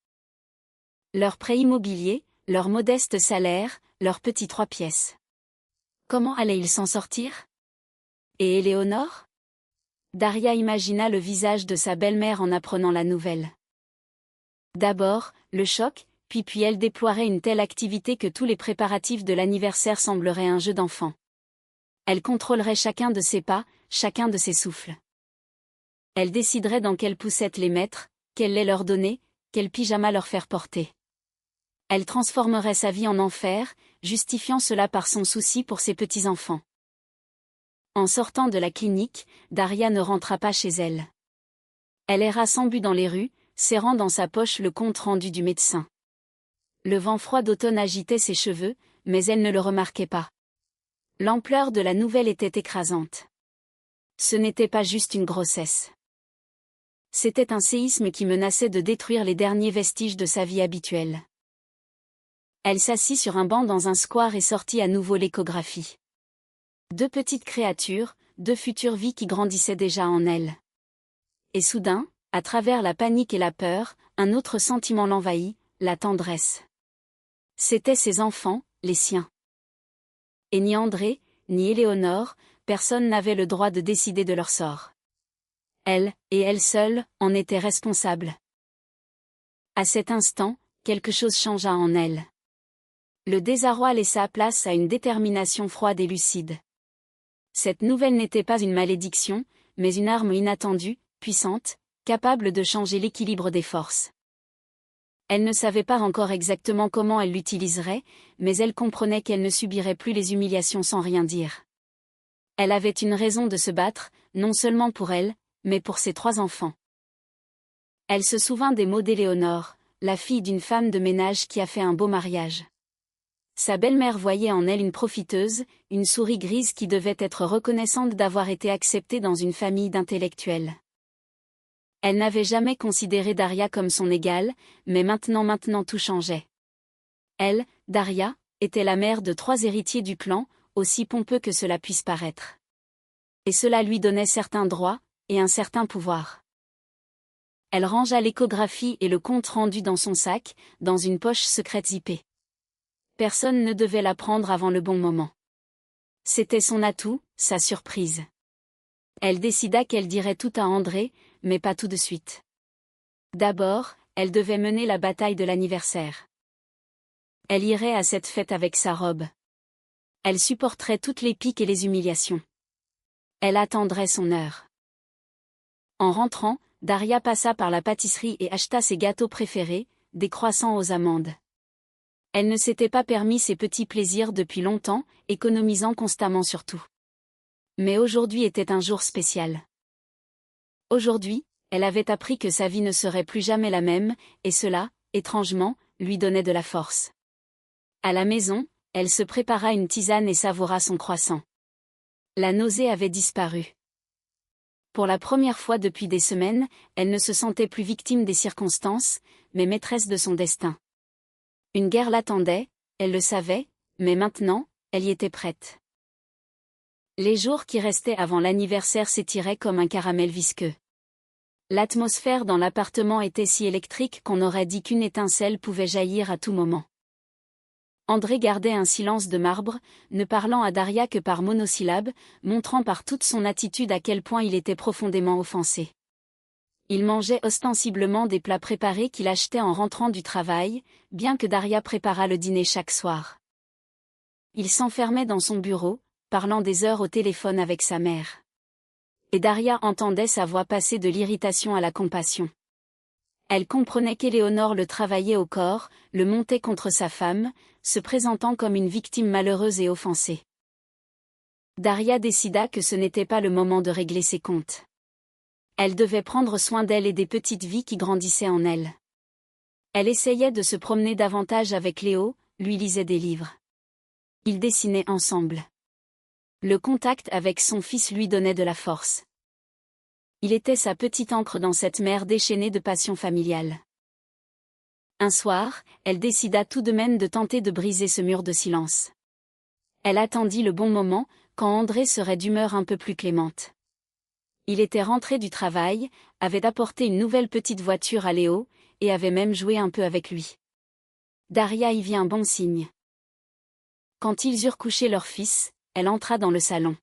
Leur prêt immobilier, leur modeste salaire, leurs petits 3 pièces. Comment allaient-ils s'en sortir? Et Éléonore? Daria imagina le visage de sa belle-mère en apprenant la nouvelle. D'abord, le choc, puis elle déploierait une telle activité que tous les préparatifs de l'anniversaire sembleraient un jeu d'enfant. Elle contrôlerait chacun de ses pas, chacun de ses souffles. Elle déciderait dans quelle poussette les mettre, quel lait leur donner, quel pyjama leur faire porter. Elle transformerait sa vie en enfer, justifiant cela par son souci pour ses petits-enfants. En sortant de la clinique, Daria ne rentra pas chez elle. Elle erra sans but dans les rues, serrant dans sa poche le compte-rendu du médecin. Le vent froid d'automne agitait ses cheveux, mais elle ne le remarquait pas. L'ampleur de la nouvelle était écrasante. Ce n'était pas juste une grossesse. C'était un séisme qui menaçait de détruire les derniers vestiges de sa vie habituelle. Elle s'assit sur un banc dans un square et sortit à nouveau l'échographie. 2 petites créatures, 2 futures vies qui grandissaient déjà en elle. Et soudain, à travers la panique et la peur, un autre sentiment l'envahit, la tendresse. C'étaient ses enfants, les siens. Et ni André, ni Éléonore, personne n'avait le droit de décider de leur sort. Elle, et elle seule, en était responsable. À cet instant, quelque chose changea en elle. Le désarroi laissa place à une détermination froide et lucide. Cette nouvelle n'était pas une malédiction, mais une arme inattendue, puissante, capable de changer l'équilibre des forces. Elle ne savait pas encore exactement comment elle l'utiliserait, mais elle comprenait qu'elle ne subirait plus les humiliations sans rien dire. Elle avait une raison de se battre, non seulement pour elle, mais pour ses 3 enfants. Elle se souvint des mots d'Éléonore, la fille d'une femme de ménage qui a fait un beau mariage. Sa belle-mère voyait en elle une profiteuse, une souris grise qui devait être reconnaissante d'avoir été acceptée dans une famille d'intellectuels. Elle n'avait jamais considéré Daria comme son égale, mais maintenant tout changeait. Elle, Daria, était la mère de 3 héritiers du clan, aussi pompeux que cela puisse paraître. Et cela lui donnait certains droits, et un certain pouvoir. Elle rangea l'échographie et le compte-rendu dans son sac, dans une poche secrète zippée. Personne ne devait la prendre avant le bon moment. C'était son atout, sa surprise. Elle décida qu'elle dirait tout à André, mais pas tout de suite. D'abord, elle devait mener la bataille de l'anniversaire. Elle irait à cette fête avec sa robe. Elle supporterait toutes les piques et les humiliations. Elle attendrait son heure. En rentrant, Daria passa par la pâtisserie et acheta ses gâteaux préférés, des croissants aux amandes. Elle ne s'était pas permis ces petits plaisirs depuis longtemps, économisant constamment sur tout. Mais aujourd'hui était un jour spécial. Aujourd'hui, elle avait appris que sa vie ne serait plus jamais la même, et cela, étrangement, lui donnait de la force. À la maison, elle se prépara une tisane et savoura son croissant. La nausée avait disparu. Pour la première fois depuis des semaines, elle ne se sentait plus victime des circonstances, mais maîtresse de son destin. Une guerre l'attendait, elle le savait, mais maintenant, elle y était prête. Les jours qui restaient avant l'anniversaire s'étiraient comme un caramel visqueux. L'atmosphère dans l'appartement était si électrique qu'on aurait dit qu'une étincelle pouvait jaillir à tout moment. André gardait un silence de marbre, ne parlant à Daria que par monosyllabes, montrant par toute son attitude à quel point il était profondément offensé. Il mangeait ostensiblement des plats préparés qu'il achetait en rentrant du travail, bien que Daria préparât le dîner chaque soir. Il s'enfermait dans son bureau, parlant des heures au téléphone avec sa mère. Et Daria entendait sa voix passer de l'irritation à la compassion. Elle comprenait qu'Éléonore le travaillait au corps, le montait contre sa femme, se présentant comme une victime malheureuse et offensée. Daria décida que ce n'était pas le moment de régler ses comptes. Elle devait prendre soin d'elle et des petites vies qui grandissaient en elle. Elle essayait de se promener davantage avec Léo, lui lisait des livres. Ils dessinaient ensemble. Le contact avec son fils lui donnait de la force. Il était sa petite ancre dans cette mer déchaînée de passion familiale. Un soir, elle décida tout de même de tenter de briser ce mur de silence. Elle attendit le bon moment, quand André serait d'humeur un peu plus clémente. Il était rentré du travail, avait apporté une nouvelle petite voiture à Léo, et avait même joué un peu avec lui. Daria y vit un bon signe. Quand ils eurent couché leur fils, elle entra dans le salon.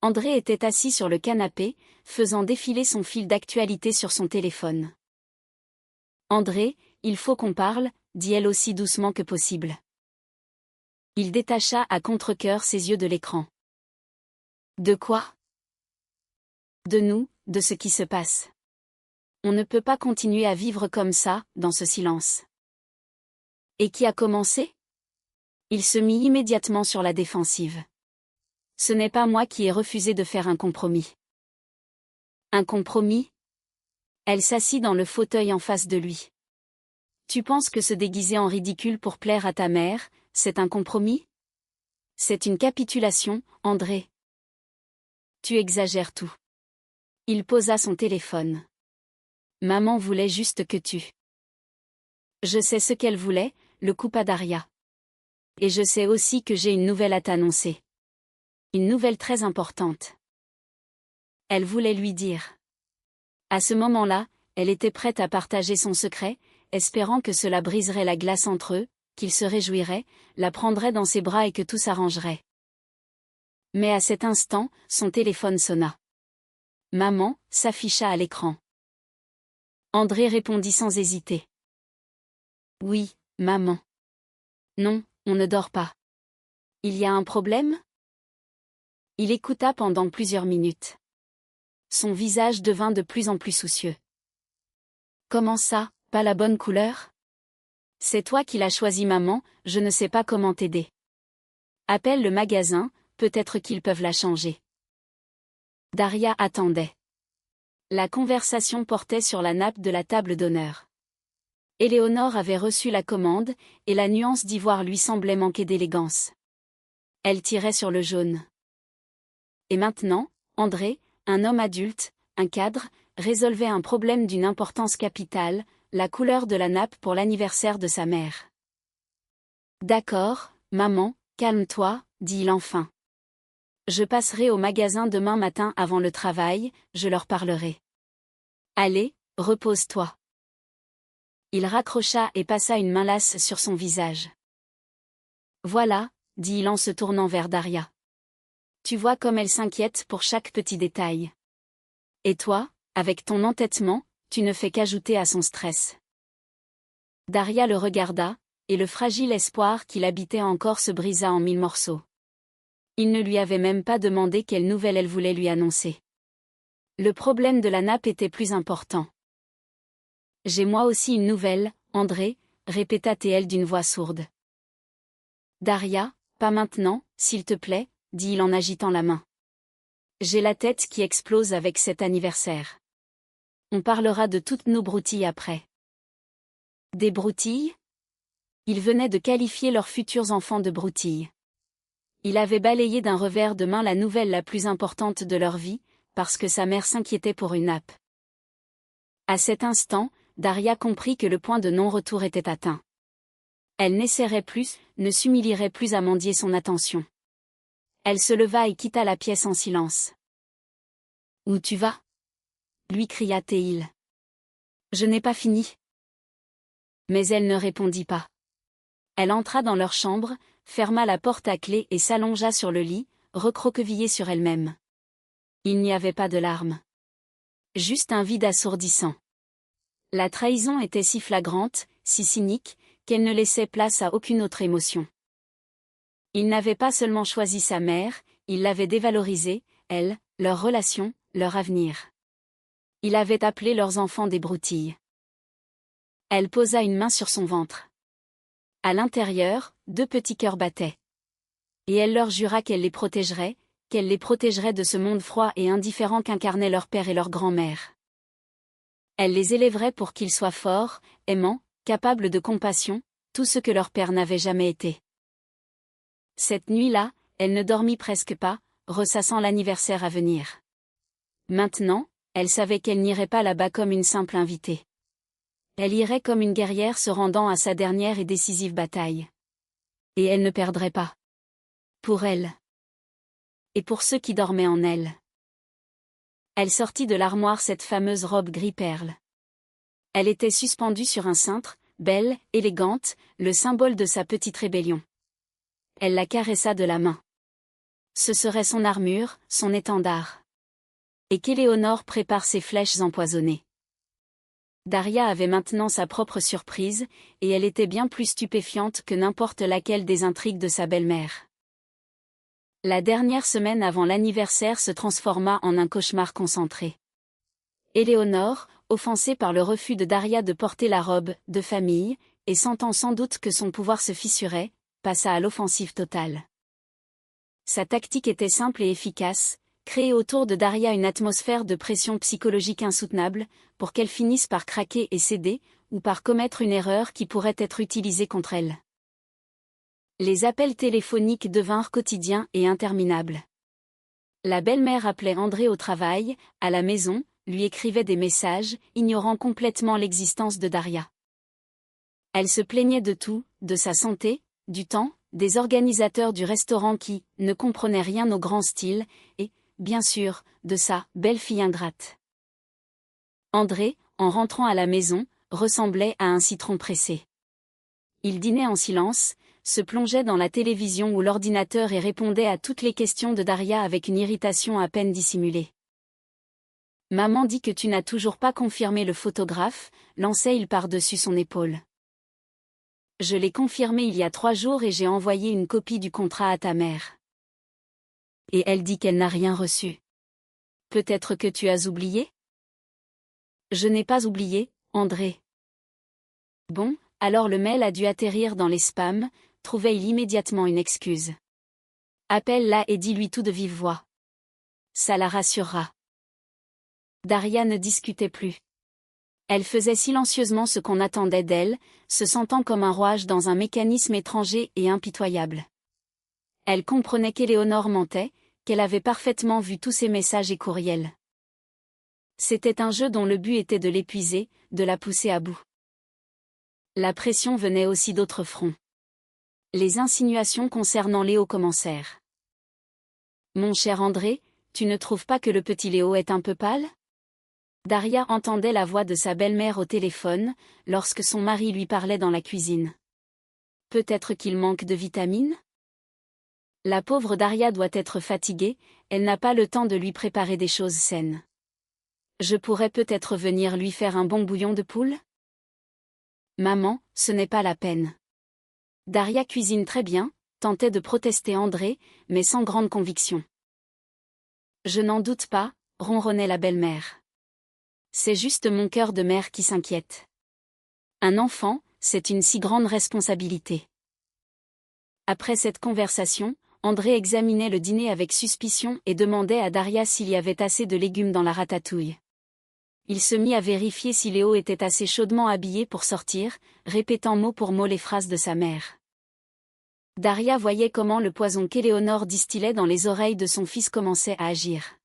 André était assis sur le canapé, faisant défiler son fil d'actualité sur son téléphone. « André, il faut qu'on parle », dit-elle aussi doucement que possible. Il détacha à contre-cœur ses yeux de l'écran. « De quoi ? » ? « De nous, de ce qui se passe. On ne peut pas continuer à vivre comme ça, dans ce silence. » « Et qui a commencé ? » Il se mit immédiatement sur la défensive. « Ce n'est pas moi qui ai refusé de faire un compromis. » « Un compromis ? » Elle s'assit dans le fauteuil en face de lui. « Tu penses que se déguiser en ridicule pour plaire à ta mère, c'est un compromis ? C'est une capitulation, André. Tu exagères tout. » Il posa son téléphone. « Maman voulait juste que tu... » « Je sais ce qu'elle voulait », le coupa Daria. « Et je sais aussi que j'ai une nouvelle à t'annoncer. Une nouvelle très importante. » Elle voulait lui dire. À ce moment-là, elle était prête à partager son secret, espérant que cela briserait la glace entre eux, qu'il se réjouirait, la prendrait dans ses bras et que tout s'arrangerait. Mais à cet instant, son téléphone sonna. « Maman » s'afficha à l'écran. André répondit sans hésiter. « Oui, maman. »« Non, on ne dort pas. »« Il y a un problème ?» Il écouta pendant plusieurs minutes. Son visage devint de plus en plus soucieux. « Comment ça, pas la bonne couleur ? » ?»« C'est toi qui l'as choisi, maman, je ne sais pas comment t'aider. »« Appelle le magasin, peut-être qu'ils peuvent la changer. » Daria attendait. La conversation portait sur la nappe de la table d'honneur. Éléonore avait reçu la commande, et la nuance d'ivoire lui semblait manquer d'élégance. Elle tirait sur le jaune. Et maintenant, André, un homme adulte, un cadre, résolvait un problème d'une importance capitale, la couleur de la nappe pour l'anniversaire de sa mère. « D'accord, maman, calme-toi, dit-il enfin. Je passerai au magasin demain matin avant le travail, je leur parlerai. Allez, repose-toi. » Il raccrocha et passa une main lasse sur son visage. « Voilà, dit-il en se tournant vers Daria. Tu vois comme elle s'inquiète pour chaque petit détail. Et toi, avec ton entêtement, tu ne fais qu'ajouter à son stress. » Daria le regarda, et le fragile espoir qui l'habitait encore se brisa en 1000 morceaux. Il ne lui avait même pas demandé quelle nouvelle elle voulait lui annoncer. Le problème de la nappe était plus important. « J'ai moi aussi une nouvelle, André, » répéta-t-elle d'une voix sourde. « Daria, pas maintenant, s'il te plaît, » dit-il en agitant la main. « J'ai la tête qui explose avec cet anniversaire. On parlera de toutes nos broutilles après. » Des broutilles ? Il venait de qualifier leurs futurs enfants de broutilles. Il avait balayé d'un revers de main la nouvelle la plus importante de leur vie, parce que sa mère s'inquiétait pour une nappe. À cet instant, Daria comprit que le point de non-retour était atteint. Elle n'essaierait plus, ne s'humilierait plus à mendier son attention. Elle se leva et quitta la pièce en silence. « Où tu vas ? » lui cria Théil. « Je n'ai pas fini. » Mais elle ne répondit pas. Elle entra dans leur chambre, ferma la porte à clé et s'allongea sur le lit, recroquevillée sur elle-même. Il n'y avait pas de larmes. Juste un vide assourdissant. La trahison était si flagrante, si cynique, qu'elle ne laissait place à aucune autre émotion. Il n'avait pas seulement choisi sa mère, il l'avait dévalorisée, elle, leur relation, leur avenir. Il avait appelé leurs enfants des broutilles. Elle posa une main sur son ventre. À l'intérieur, 2 petits cœurs battaient. Et elle leur jura qu'elle les protégerait de ce monde froid et indifférent qu'incarnaient leur père et leur grand-mère. Elle les élèverait pour qu'ils soient forts, aimants, capables de compassion, tout ce que leur père n'avait jamais été. Cette nuit-là, elle ne dormit presque pas, ressassant l'anniversaire à venir. Maintenant, elle savait qu'elle n'irait pas là-bas comme une simple invitée. Elle irait comme une guerrière se rendant à sa dernière et décisive bataille. Et elle ne perdrait pas. Pour elle. Et pour ceux qui dormaient en elle. Elle sortit de l'armoire cette fameuse robe gris-perle. Elle était suspendue sur un cintre, belle, élégante, le symbole de sa petite rébellion. Elle la caressa de la main. Ce serait son armure, son étendard. Et qu'Éléonore prépare ses flèches empoisonnées. Daria avait maintenant sa propre surprise, et elle était bien plus stupéfiante que n'importe laquelle des intrigues de sa belle-mère. La dernière semaine avant l'anniversaire se transforma en un cauchemar concentré. Éléonore, offensée par le refus de Daria de porter la robe de famille, et sentant sans doute que son pouvoir se fissurait, passa à l'offensive totale. Sa tactique était simple et efficace, créer autour de Daria une atmosphère de pression psychologique insoutenable, pour qu'elle finisse par craquer et céder, ou par commettre une erreur qui pourrait être utilisée contre elle. Les appels téléphoniques devinrent quotidiens et interminables. La belle-mère appelait André au travail, à la maison, lui écrivait des messages, ignorant complètement l'existence de Daria. Elle se plaignait de tout, de sa santé, du temps, des organisateurs du restaurant qui ne comprenaient rien au grand style, et, bien sûr, de sa belle-fille ingrate. André, en rentrant à la maison, ressemblait à un citron pressé. Il dînait en silence, se plongeait dans la télévision ou l'ordinateur et répondait à toutes les questions de Daria avec une irritation à peine dissimulée. « Maman dit que tu n'as toujours pas confirmé le photographe », lançait-il par-dessus son épaule. « Je l'ai confirmé il y a 3 jours et j'ai envoyé une copie du contrat à ta mère. » Et elle dit qu'elle n'a rien reçu. « Peut-être que tu as oublié ? » Je n'ai pas oublié, André. Bon, alors le mail a dû atterrir dans les spams, trouvait-il immédiatement une excuse. Appelle-la et dis-lui tout de vive voix. Ça la rassurera. Daria ne discutait plus. Elle faisait silencieusement ce qu'on attendait d'elle, se sentant comme un rouage dans un mécanisme étranger et impitoyable. Elle comprenait qu'Éléonore mentait, qu'elle avait parfaitement vu tous ses messages et courriels. C'était un jeu dont le but était de l'épuiser, de la pousser à bout. La pression venait aussi d'autres fronts. Les insinuations concernant Léo commencèrent. « Mon cher André, tu ne trouves pas que le petit Léo est un peu pâle ?» Daria entendait la voix de sa belle-mère au téléphone, lorsque son mari lui parlait dans la cuisine. « Peut-être qu'il manque de vitamines ? » La pauvre Daria doit être fatiguée, elle n'a pas le temps de lui préparer des choses saines. Je pourrais peut-être venir lui faire un bon bouillon de poule ? Maman, ce n'est pas la peine. Daria cuisine très bien, tentait de protester André, mais sans grande conviction. Je n'en doute pas, ronronnait la belle-mère. C'est juste mon cœur de mère qui s'inquiète. Un enfant, c'est une si grande responsabilité. Après cette conversation, André examinait le dîner avec suspicion et demandait à Daria s'il y avait assez de légumes dans la ratatouille. Il se mit à vérifier si Léo était assez chaudement habillé pour sortir, répétant mot pour mot les phrases de sa mère. Daria voyait comment le poison qu'Éléonore distillait dans les oreilles de son fils commençait à agir.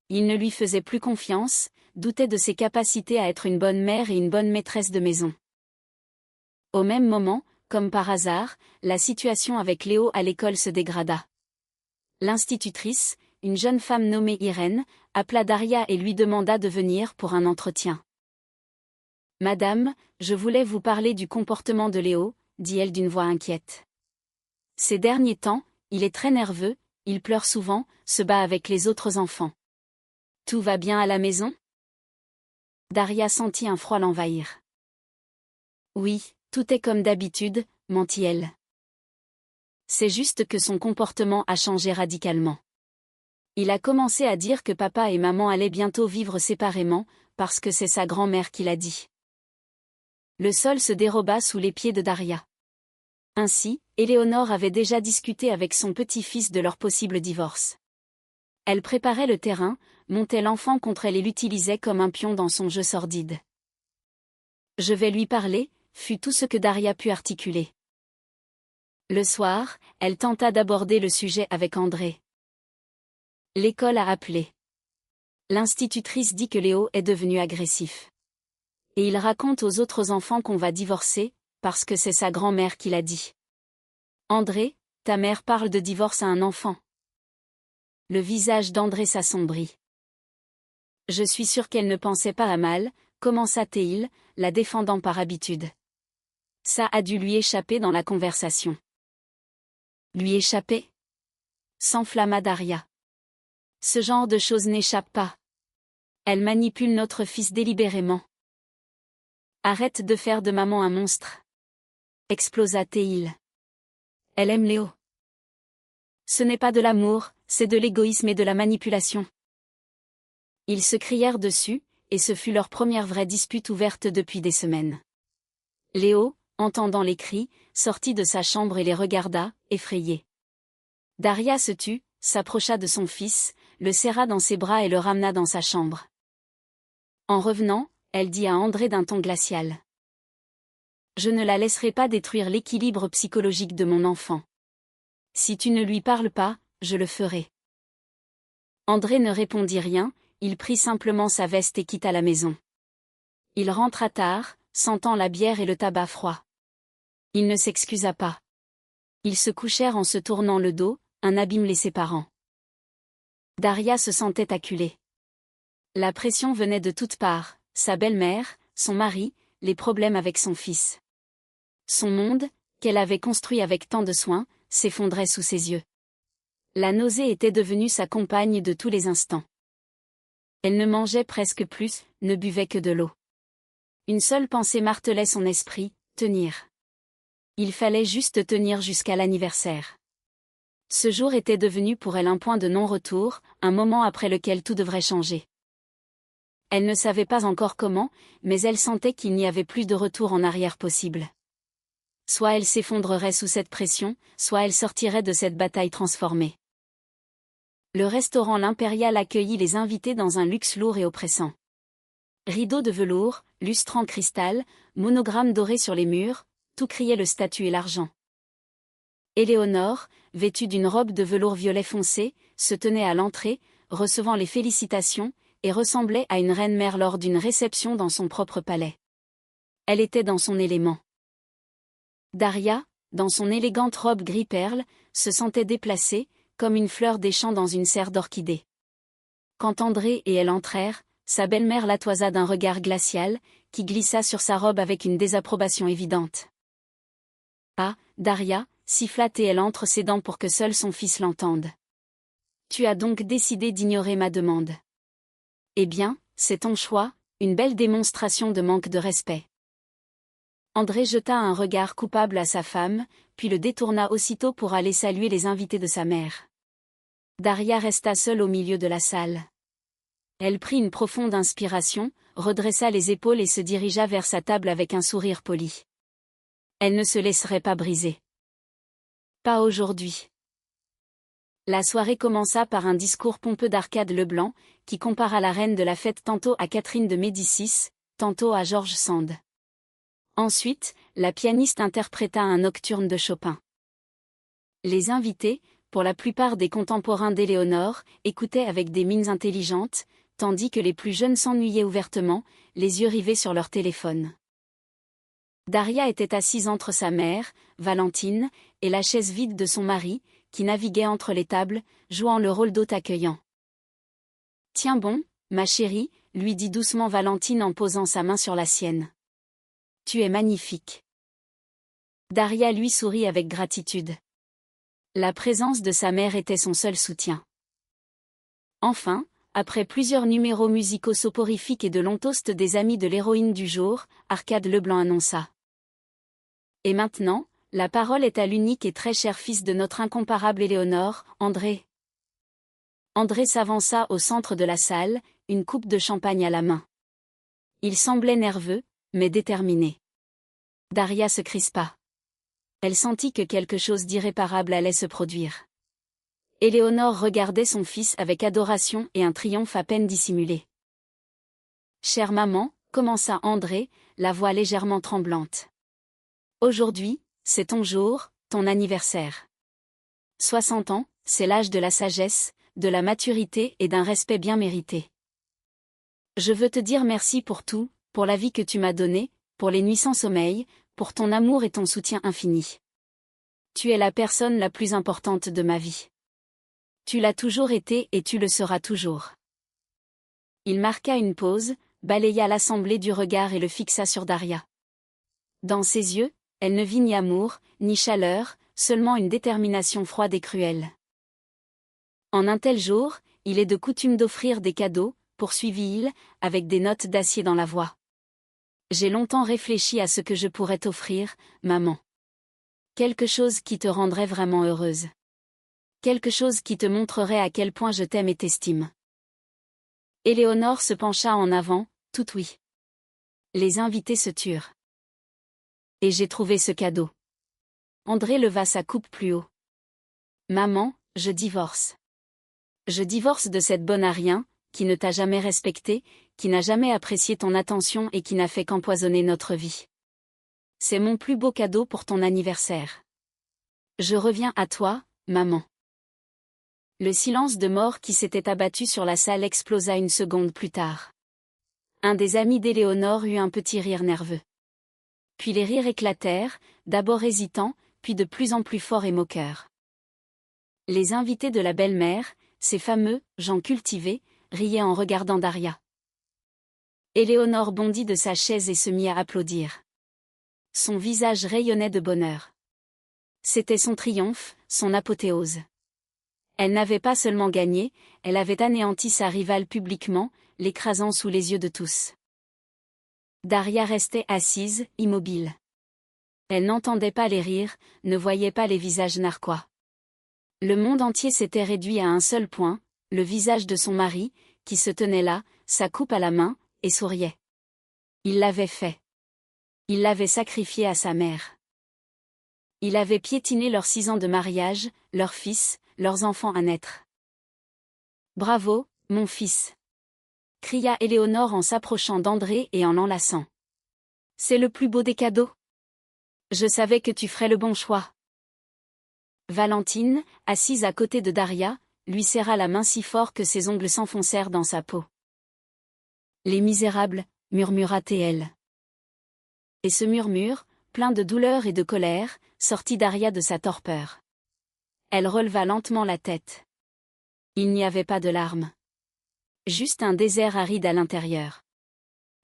Il ne lui faisait plus confiance, doutait de ses capacités à être une bonne mère et une bonne maîtresse de maison. Au même moment, comme par hasard, la situation avec Léo à l'école se dégrada. L'institutrice, une jeune femme nommée Irène, appela Daria et lui demanda de venir pour un entretien. « Madame, je voulais vous parler du comportement de Léo, » dit-elle d'une voix inquiète. « Ces derniers temps, il est très nerveux, il pleure souvent, se bat avec les autres enfants. Tout va bien à la maison ? » Daria sentit un froid l'envahir. « Oui, tout est comme d'habitude, » mentit-elle. C'est juste que son comportement a changé radicalement. Il a commencé à dire que papa et maman allaient bientôt vivre séparément, parce que c'est sa grand-mère qui l'a dit. Le sol se déroba sous les pieds de Daria. Ainsi, Éléonore avait déjà discuté avec son petit-fils de leur possible divorce. Elle préparait le terrain, montait l'enfant contre elle et l'utilisait comme un pion dans son jeu sordide. « Je vais lui parler », fut tout ce que Daria put articuler. Le soir, elle tenta d'aborder le sujet avec André. L'école a appelé. L'institutrice dit que Léo est devenu agressif. Et il raconte aux autres enfants qu'on va divorcer, parce que c'est sa grand-mère qui l'a dit. André, ta mère parle de divorce à un enfant. Le visage d'André s'assombrit. Je suis sûre qu'elle ne pensait pas à mal, commença Théil, la défendant par habitude. Ça a dû lui échapper dans la conversation. Lui échapper? S'enflamma Daria. Ce genre de choses n'échappe pas. Elle manipule notre fils délibérément. Arrête de faire de maman un monstre. Explosa Théil. Elle aime Léo. Ce n'est pas de l'amour, c'est de l'égoïsme et de la manipulation. Ils se crièrent dessus, et ce fut leur première vraie dispute ouverte depuis des semaines. Léo, entendant les cris, sortit de sa chambre et les regarda, effrayé. Daria se tut, s'approcha de son fils, le serra dans ses bras et le ramena dans sa chambre. En revenant, elle dit à André d'un ton glacial. Je ne la laisserai pas détruire l'équilibre psychologique de mon enfant. Si tu ne lui parles pas, je le ferai. André ne répondit rien, il prit simplement sa veste et quitta la maison. Il rentra tard, sentant la bière et le tabac froid. Il ne s'excusa pas. Ils se couchèrent en se tournant le dos, un abîme les séparant. Daria se sentait acculée. La pression venait de toutes parts, sa belle-mère, son mari, les problèmes avec son fils. Son monde, qu'elle avait construit avec tant de soin, s'effondrait sous ses yeux. La nausée était devenue sa compagne de tous les instants. Elle ne mangeait presque plus, ne buvait que de l'eau. Une seule pensée martelait son esprit, tenir. Il fallait juste tenir jusqu'à l'anniversaire. Ce jour était devenu pour elle un point de non-retour, un moment après lequel tout devrait changer. Elle ne savait pas encore comment, mais elle sentait qu'il n'y avait plus de retour en arrière possible. Soit elle s'effondrerait sous cette pression, soit elle sortirait de cette bataille transformée. Le restaurant L'Impérial accueillit les invités dans un luxe lourd et oppressant. Rideaux de velours, lustres en cristal, monogrammes dorés sur les murs, tout criait le statut et l'argent. Éléonore, vêtue d'une robe de velours violet foncé, se tenait à l'entrée, recevant les félicitations, et ressemblait à une reine-mère lors d'une réception dans son propre palais. Elle était dans son élément. Daria, dans son élégante robe gris-perle, se sentait déplacée, comme une fleur des champs dans une serre d'orchidées. Quand André et elle entrèrent, sa belle-mère la toisa d'un regard glacial, qui glissa sur sa robe avec une désapprobation évidente. Ah, Daria, siffla elle entre ses dents pour que seul son fils l'entende. Tu as donc décidé d'ignorer ma demande. Eh bien, c'est ton choix, une belle démonstration de manque de respect. André jeta un regard coupable à sa femme, puis le détourna aussitôt pour aller saluer les invités de sa mère. Daria resta seule au milieu de la salle. Elle prit une profonde inspiration, redressa les épaules et se dirigea vers sa table avec un sourire poli. Elle ne se laisserait pas briser. Pas aujourd'hui. La soirée commença par un discours pompeux d'Arcade Leblanc, qui compara la reine de la fête tantôt à Catherine de Médicis, tantôt à George Sand. Ensuite, la pianiste interpréta un nocturne de Chopin. Les invités, pour la plupart des contemporains d'Éléonore, écoutaient avec des mines intelligentes, tandis que les plus jeunes s'ennuyaient ouvertement, les yeux rivés sur leur téléphone. Daria était assise entre sa mère, Valentine, et la chaise vide de son mari, qui naviguait entre les tables, jouant le rôle d'hôte accueillant. « Tiens bon, ma chérie, lui dit doucement Valentine en posant sa main sur la sienne. Tu es magnifique. Daria lui sourit avec gratitude. La présence de sa mère était son seul soutien. Enfin, après plusieurs numéros musicaux soporifiques et de longs toasts des amis de l'héroïne du jour, Arcade Leblanc annonça. Et maintenant, la parole est à l'unique et très cher fils de notre incomparable Éléonore, André. André s'avança au centre de la salle, une coupe de champagne à la main. Il semblait nerveux, mais déterminé. Daria se crispa. Elle sentit que quelque chose d'irréparable allait se produire. Éléonore regardait son fils avec adoration et un triomphe à peine dissimulé. « Chère maman », commença André, la voix légèrement tremblante. « Aujourd'hui, c'est ton jour, ton anniversaire. 60 ans, c'est l'âge de la sagesse, de la maturité et d'un respect bien mérité. Je veux te dire merci pour tout, pour la vie que tu m'as donnée, pour les nuits sans sommeil, pour ton amour et ton soutien infini. Tu es la personne la plus importante de ma vie. Tu l'as toujours été et tu le seras toujours. Il marqua une pause, balaya l'assemblée du regard et le fixa sur Daria. Dans ses yeux, elle ne vit ni amour, ni chaleur, seulement une détermination froide et cruelle. En un tel jour, il est de coutume d'offrir des cadeaux, poursuivit-il, avec des notes d'acier dans la voix. J'ai longtemps réfléchi à ce que je pourrais t'offrir, maman. Quelque chose qui te rendrait vraiment heureuse. Quelque chose qui te montrerait à quel point je t'aime et t'estime. Éléonore se pencha en avant, tout oui. Les invités se turent. Et j'ai trouvé ce cadeau. André leva sa coupe plus haut. Maman, je divorce. Je divorce de cette bonne à rien, qui ne t'a jamais respecté, qui n'a jamais apprécié ton attention et qui n'a fait qu'empoisonner notre vie. C'est mon plus beau cadeau pour ton anniversaire. Je reviens à toi, maman. Le silence de mort qui s'était abattu sur la salle explosa une seconde plus tard. Un des amis d'Éléonore eut un petit rire nerveux. Puis les rires éclatèrent, d'abord hésitants, puis de plus en plus forts et moqueurs. Les invités de la belle-mère, ces fameux « gens cultivés », riaient en regardant Daria. Éléonore bondit de sa chaise et se mit à applaudir. Son visage rayonnait de bonheur. C'était son triomphe, son apothéose. Elle n'avait pas seulement gagné, elle avait anéanti sa rivale publiquement, l'écrasant sous les yeux de tous. Daria restait assise, immobile. Elle n'entendait pas les rires, ne voyait pas les visages narquois. Le monde entier s'était réduit à un seul point, le visage de son mari, qui se tenait là, sa coupe à la main, et souriait. Il l'avait fait. Il l'avait sacrifié à sa mère. Il avait piétiné leurs 6 ans de mariage, leurs fils, leurs enfants à naître. Bravo, mon fils! Cria Éléonore en s'approchant d'André et en l'enlaçant. C'est le plus beau des cadeaux. Je savais que tu ferais le bon choix. Valentine, assise à côté de Daria, lui serra la main si fort que ses ongles s'enfoncèrent dans sa peau. Les misérables, murmura-t-elle. Et ce murmure, plein de douleur et de colère, sortit Daria de sa torpeur. Elle releva lentement la tête. Il n'y avait pas de larmes. Juste un désert aride à l'intérieur.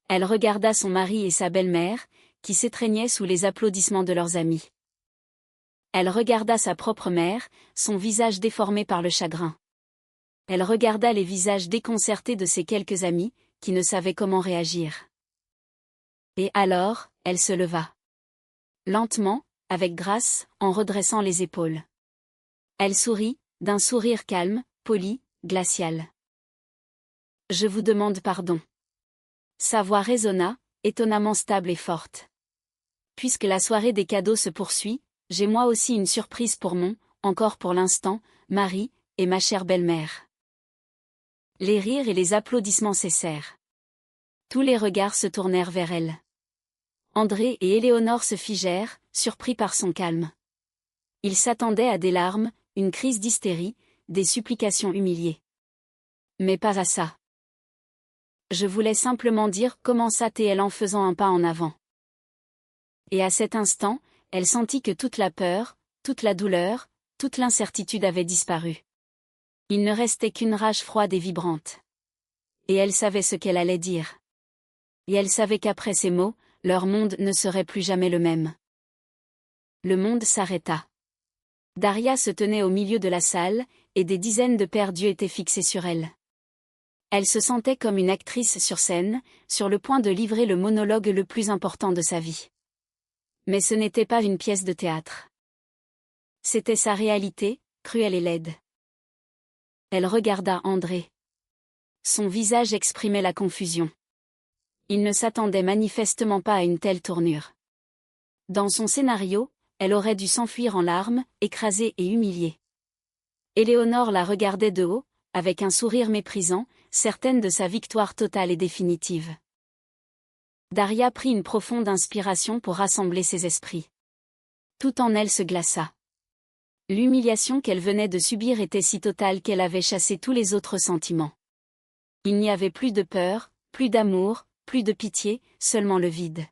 Elle regarda son mari et sa belle-mère, qui s'étreignaient sous les applaudissements de leurs amis. Elle regarda sa propre mère, son visage déformé par le chagrin. Elle regarda les visages déconcertés de ses quelques amis, qui ne savaient comment réagir. Et alors, elle se leva. Lentement, avec grâce, en redressant les épaules. Elle sourit, d'un sourire calme, poli, glacial. « Je vous demande pardon. » Sa voix résonna, étonnamment stable et forte. Puisque la soirée des cadeaux se poursuit, j'ai moi aussi une surprise pour encore pour l'instant, mari, et ma chère belle-mère. Les rires et les applaudissements cessèrent. Tous les regards se tournèrent vers elle. André et Éléonore se figèrent, surpris par son calme. Ils s'attendaient à des larmes, une crise d'hystérie, des supplications humiliées. Mais pas à ça. Je voulais simplement dire, commença-t-elle en faisant un pas en avant. Et à cet instant, elle sentit que toute la peur, toute la douleur, toute l'incertitude avaient disparu. Il ne restait qu'une rage froide et vibrante. Et elle savait ce qu'elle allait dire. Et elle savait qu'après ces mots, leur monde ne serait plus jamais le même. Le monde s'arrêta. Daria se tenait au milieu de la salle, et des dizaines de paires d'yeux étaient fixés sur elle. Elle se sentait comme une actrice sur scène, sur le point de livrer le monologue le plus important de sa vie. Mais ce n'était pas une pièce de théâtre. C'était sa réalité, cruelle et laide. Elle regarda André. Son visage exprimait la confusion. Il ne s'attendait manifestement pas à une telle tournure. Dans son scénario, elle aurait dû s'enfuir en larmes, écrasée et humiliée. Éléonore la regardait de haut, avec un sourire méprisant, certaine de sa victoire totale et définitive. Daria prit une profonde inspiration pour rassembler ses esprits. Tout en elle se glaça. L'humiliation qu'elle venait de subir était si totale qu'elle avait chassé tous les autres sentiments. Il n'y avait plus de peur, Plus d'amour, plus de pitié, seulement le vide.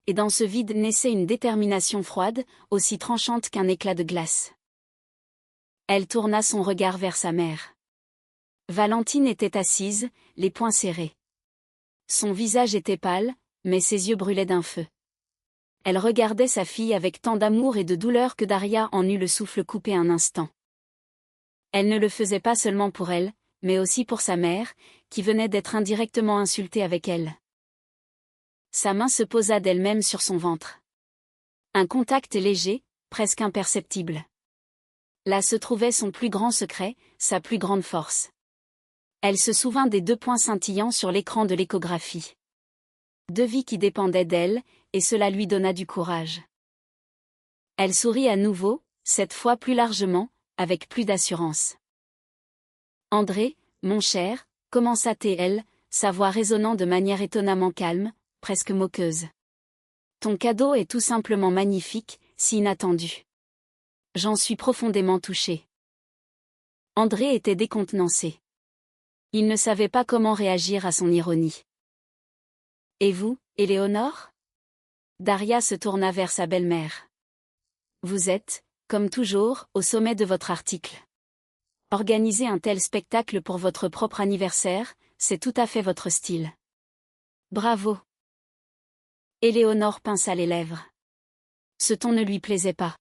Et dans ce vide naissait une détermination froide, aussi tranchante qu'un éclat de glace. Elle tourna son regard vers sa mère. Valentine était assise, les poings serrés. Son visage était pâle, mais ses yeux brûlaient d'un feu. Elle regardait sa fille avec tant d'amour et de douleur que Daria en eut le souffle coupé un instant. Elle ne le faisait pas seulement pour elle, mais aussi pour sa mère, qui venait d'être indirectement insultée avec elle. Sa main se posa d'elle-même sur son ventre. Un contact léger, presque imperceptible. Là se trouvait son plus grand secret, sa plus grande force. Elle se souvint des 2 points scintillants sur l'écran de l'échographie. 2 vies qui dépendaient d'elle, et cela lui donna du courage. Elle sourit à nouveau, cette fois plus largement, avec plus d'assurance. André, mon cher, commença-t-elle, sa voix résonnant de manière étonnamment calme, presque moqueuse. Ton cadeau est tout simplement magnifique, si inattendu. J'en suis profondément touchée. André était décontenancé. Il ne savait pas comment réagir à son ironie. Et vous, Éléonore ? Daria se tourna vers sa belle-mère. Vous êtes, comme toujours, au sommet de votre article. Organiser un tel spectacle pour votre propre anniversaire, c'est tout à fait votre style. Bravo. Éléonore pinça les lèvres. Ce ton ne lui plaisait pas.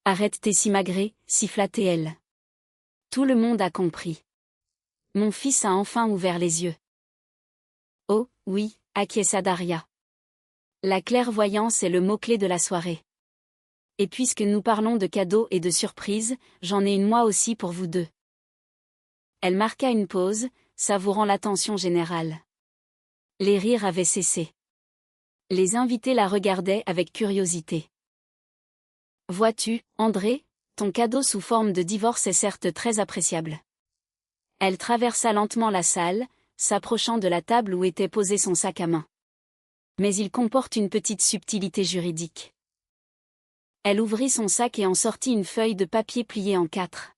Arrête tes simagrées, siffla-t-elle. Tout le monde a compris. Mon fils a enfin ouvert les yeux. Oh, oui, acquiesça Daria. La clairvoyance est le mot-clé de la soirée. Et puisque nous parlons de cadeaux et de surprises, j'en ai une moi aussi pour vous deux. Elle marqua une pause, savourant l'attention générale. Les rires avaient cessé. Les invités la regardaient avec curiosité. Vois-tu, André, ton cadeau sous forme de divorce est certes très appréciable. Elle traversa lentement la salle, s'approchant de la table où était posé son sac à main. Mais il comporte une petite subtilité juridique. Elle ouvrit son sac et en sortit une feuille de papier pliée en 4.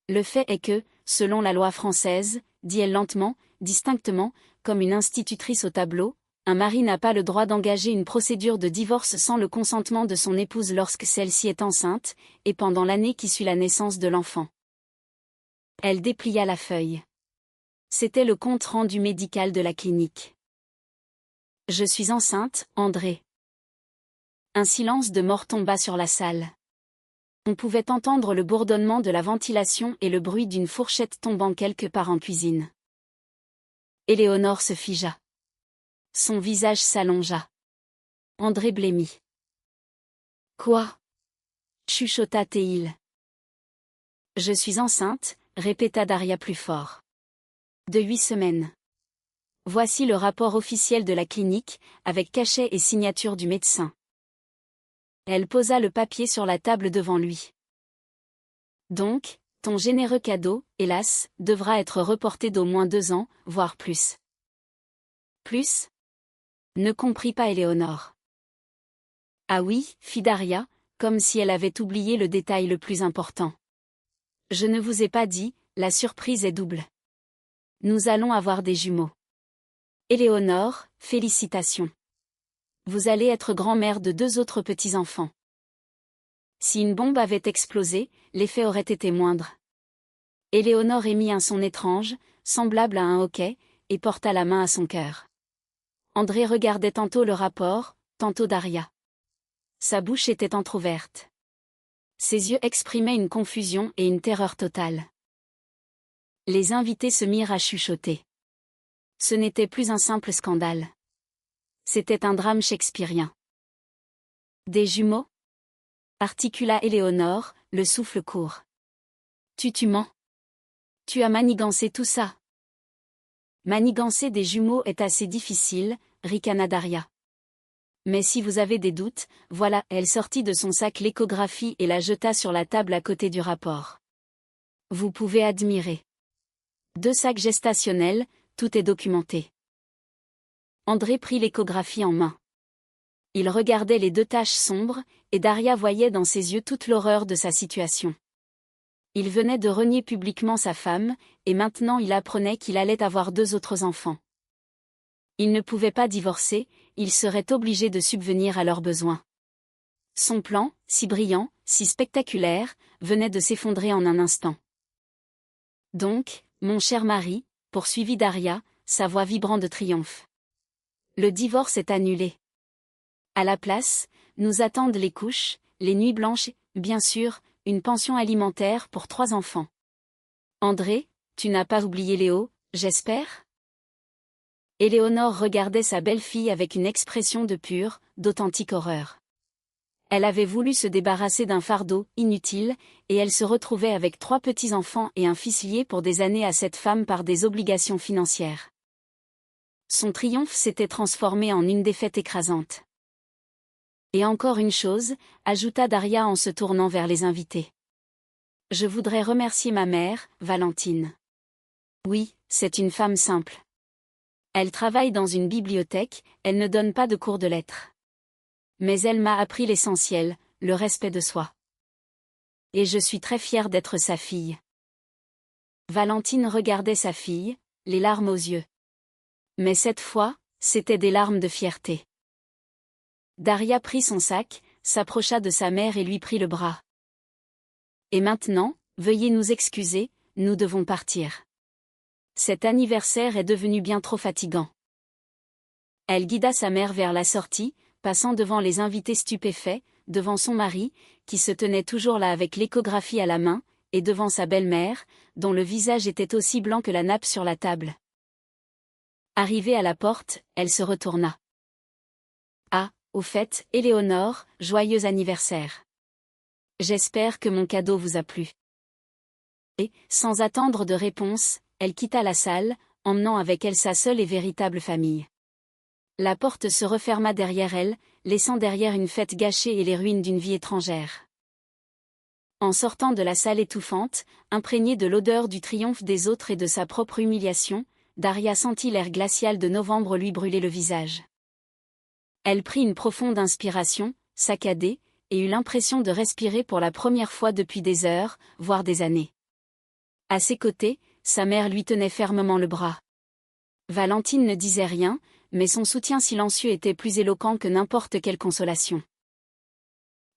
Le fait est que, selon la loi française, dit-elle lentement, distinctement, comme une institutrice au tableau, un mari n'a pas le droit d'engager une procédure de divorce sans le consentement de son épouse lorsque celle-ci est enceinte, et pendant l'année qui suit la naissance de l'enfant. Elle déplia la feuille. C'était le compte-rendu médical de la clinique. Je suis enceinte, André. Un silence de mort tomba sur la salle. On pouvait entendre le bourdonnement de la ventilation et le bruit d'une fourchette tombant quelque part en cuisine. Éléonore se figea. Son visage s'allongea. André blêmit. Quoi ? Chuchota Théil. Je suis enceinte, répéta Daria plus fort. De 8 semaines. Voici le rapport officiel de la clinique, avec cachet et signature du médecin. Elle posa le papier sur la table devant lui. Donc, ton généreux cadeau, hélas, devra être reporté d'au moins 2 ans, voire plus. Plus ? Ne comprit pas Éléonore. Ah oui, fit Daria, comme si elle avait oublié le détail le plus important. Je ne vous ai pas dit, la surprise est double. Nous allons avoir des jumeaux. Éléonore, félicitations. Vous allez être grand-mère de 2 autres petits-enfants. Si une bombe avait explosé, l'effet aurait été moindre. Éléonore émit un son étrange, semblable à un hoquet, et porta la main à son cœur. André regardait tantôt le rapport, tantôt Daria. Sa bouche était entr'ouverte. Ses yeux exprimaient une confusion et une terreur totale. Les invités se mirent à chuchoter. Ce n'était plus un simple scandale. C'était un drame shakespearien. Des jumeaux ? Articula Éléonore, le souffle court. Tu mens. Tu as manigancé tout ça. Manigancer des jumeaux est assez difficile, ricana Daria. Mais si vous avez des doutes, voilà, elle sortit de son sac l'échographie et la jeta sur la table à côté du rapport. Vous pouvez admirer. 2 sacs gestationnels, tout est documenté. André prit l'échographie en main. Il regardait les 2 taches sombres, et Daria voyait dans ses yeux toute l'horreur de sa situation. Il venait de renier publiquement sa femme, et maintenant il apprenait qu'il allait avoir 2 autres enfants. Il ne pouvait pas divorcer, il serait obligé de subvenir à leurs besoins. Son plan, si brillant, si spectaculaire, venait de s'effondrer en un instant. Donc, mon cher mari, poursuivit Daria, sa voix vibrant de triomphe. Le divorce est annulé. À la place, nous attendent les couches, les nuits blanches et, bien sûr, une pension alimentaire pour 3 enfants. André, tu n'as pas oublié Léo, j'espère ? Éléonore regardait sa belle-fille avec une expression de pure, d'authentique horreur. Elle avait voulu se débarrasser d'un fardeau inutile, et elle se retrouvait avec 3 petits-enfants et un fils liés pour des années à cette femme par des obligations financières. Son triomphe s'était transformé en une défaite écrasante. Et encore une chose, ajouta Daria en se tournant vers les invités. Je voudrais remercier ma mère, Valentine. Oui, c'est une femme simple. Elle travaille dans une bibliothèque, elle ne donne pas de cours de lettres. Mais elle m'a appris l'essentiel, le respect de soi. Et je suis très fière d'être sa fille. Valentine regardait sa fille, les larmes aux yeux. Mais cette fois, c'étaient des larmes de fierté. Daria prit son sac, s'approcha de sa mère et lui prit le bras. Et maintenant, veuillez nous excuser, nous devons partir. Cet anniversaire est devenu bien trop fatigant. Elle guida sa mère vers la sortie, passant devant les invités stupéfaits, devant son mari, qui se tenait toujours là avec l'échographie à la main, et devant sa belle-mère, dont le visage était aussi blanc que la nappe sur la table. Arrivée à la porte, elle se retourna. Ah, au fait, Éléonore, joyeux anniversaire. J'espère que mon cadeau vous a plu. Et, sans attendre de réponse, elle quitta la salle, emmenant avec elle sa seule et véritable famille. La porte se referma derrière elle, laissant derrière une fête gâchée et les ruines d'une vie étrangère. En sortant de la salle étouffante, imprégnée de l'odeur du triomphe des autres et de sa propre humiliation, Daria sentit l'air glacial de novembre lui brûler le visage. Elle prit une profonde inspiration, saccadée, et eut l'impression de respirer pour la première fois depuis des heures, voire des années. À ses côtés, sa mère lui tenait fermement le bras. Valentine ne disait rien, mais son soutien silencieux était plus éloquent que n'importe quelle consolation.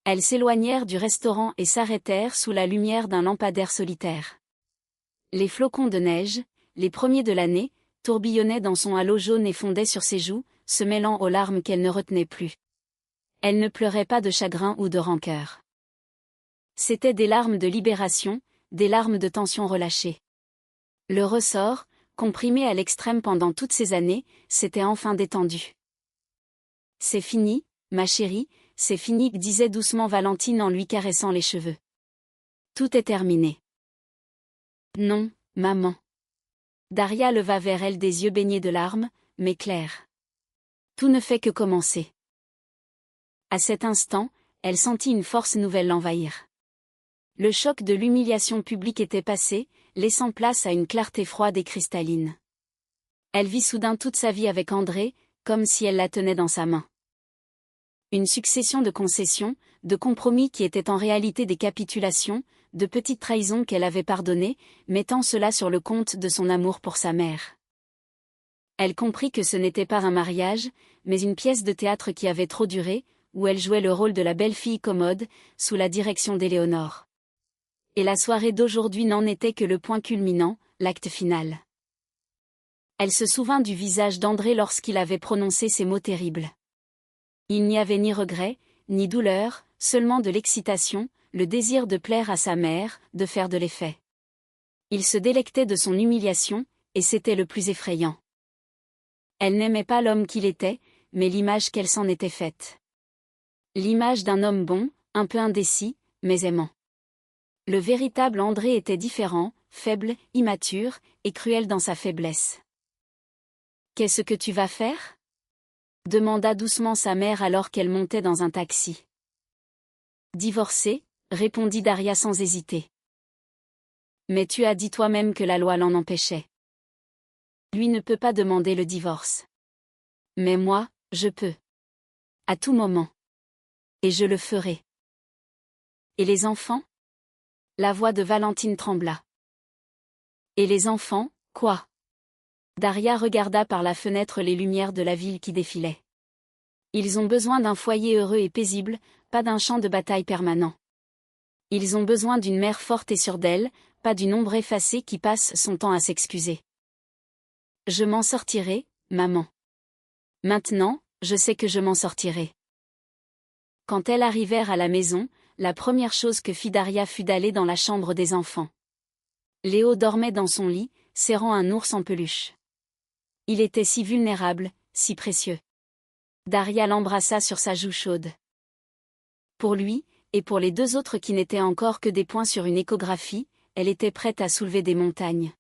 Elles s'éloignèrent du restaurant et s'arrêtèrent sous la lumière d'un lampadaire solitaire. Les flocons de neige, les premiers de l'année, tourbillonnaient dans son halo jaune et fondaient sur ses joues, se mêlant aux larmes qu'elle ne retenait plus. Elle ne pleurait pas de chagrin ou de rancœur. C'étaient des larmes de libération, des larmes de tension relâchée. Le ressort, comprimé à l'extrême pendant toutes ces années, s'était enfin détendu. « C'est fini, ma chérie, c'est fini » disait doucement Valentine en lui caressant les cheveux. « Tout est terminé. » « Non, maman. » Daria leva vers elle des yeux baignés de larmes, mais clairs. « Tout ne fait que commencer. » À cet instant, elle sentit une force nouvelle l'envahir. Le choc de l'humiliation publique était passé, laissant place à une clarté froide et cristalline. Elle vit soudain toute sa vie avec André, comme si elle la tenait dans sa main. Une succession de concessions, de compromis qui étaient en réalité des capitulations, de petites trahisons qu'elle avait pardonnées, mettant cela sur le compte de son amour pour sa mère. Elle comprit que ce n'était pas un mariage, mais une pièce de théâtre qui avait trop duré, où elle jouait le rôle de la belle-fille commode, sous la direction d'Éléonore. Et la soirée d'aujourd'hui n'en était que le point culminant, l'acte final. Elle se souvint du visage d'André lorsqu'il avait prononcé ces mots terribles. Il n'y avait ni regret, ni douleur, seulement de l'excitation, le désir de plaire à sa mère, de faire de l'effet. Il se délectait de son humiliation, et c'était le plus effrayant. Elle n'aimait pas l'homme qu'il était, mais l'image qu'elle s'en était faite. L'image d'un homme bon, un peu indécis, mais aimant. Le véritable André était différent, faible, immature, et cruel dans sa faiblesse. « Qu'est-ce que tu vas faire ?» demanda doucement sa mère alors qu'elle montait dans un taxi. « Divorcer » répondit Daria sans hésiter. « Mais tu as dit toi-même que la loi l'en empêchait. Lui ne peut pas demander le divorce. Mais moi, je peux. À tout moment. Et je le ferai. Et les enfants ? La voix de Valentine trembla. Et les enfants, quoi? Daria regarda par la fenêtre les lumières de la ville qui défilaient. Ils ont besoin d'un foyer heureux et paisible, pas d'un champ de bataille permanent. Ils ont besoin d'une mère forte et sûre d'elle, pas d'une ombre effacée qui passe son temps à s'excuser. Je m'en sortirai, maman. Maintenant, je sais que je m'en sortirai. Quand elles arrivèrent à la maison, la première chose que fit Daria fut d'aller dans la chambre des enfants. Léo dormait dans son lit, serrant un ours en peluche. Il était si vulnérable, si précieux. Daria l'embrassa sur sa joue chaude. Pour lui, et pour les deux autres qui n'étaient encore que des points sur une échographie, elle était prête à soulever des montagnes.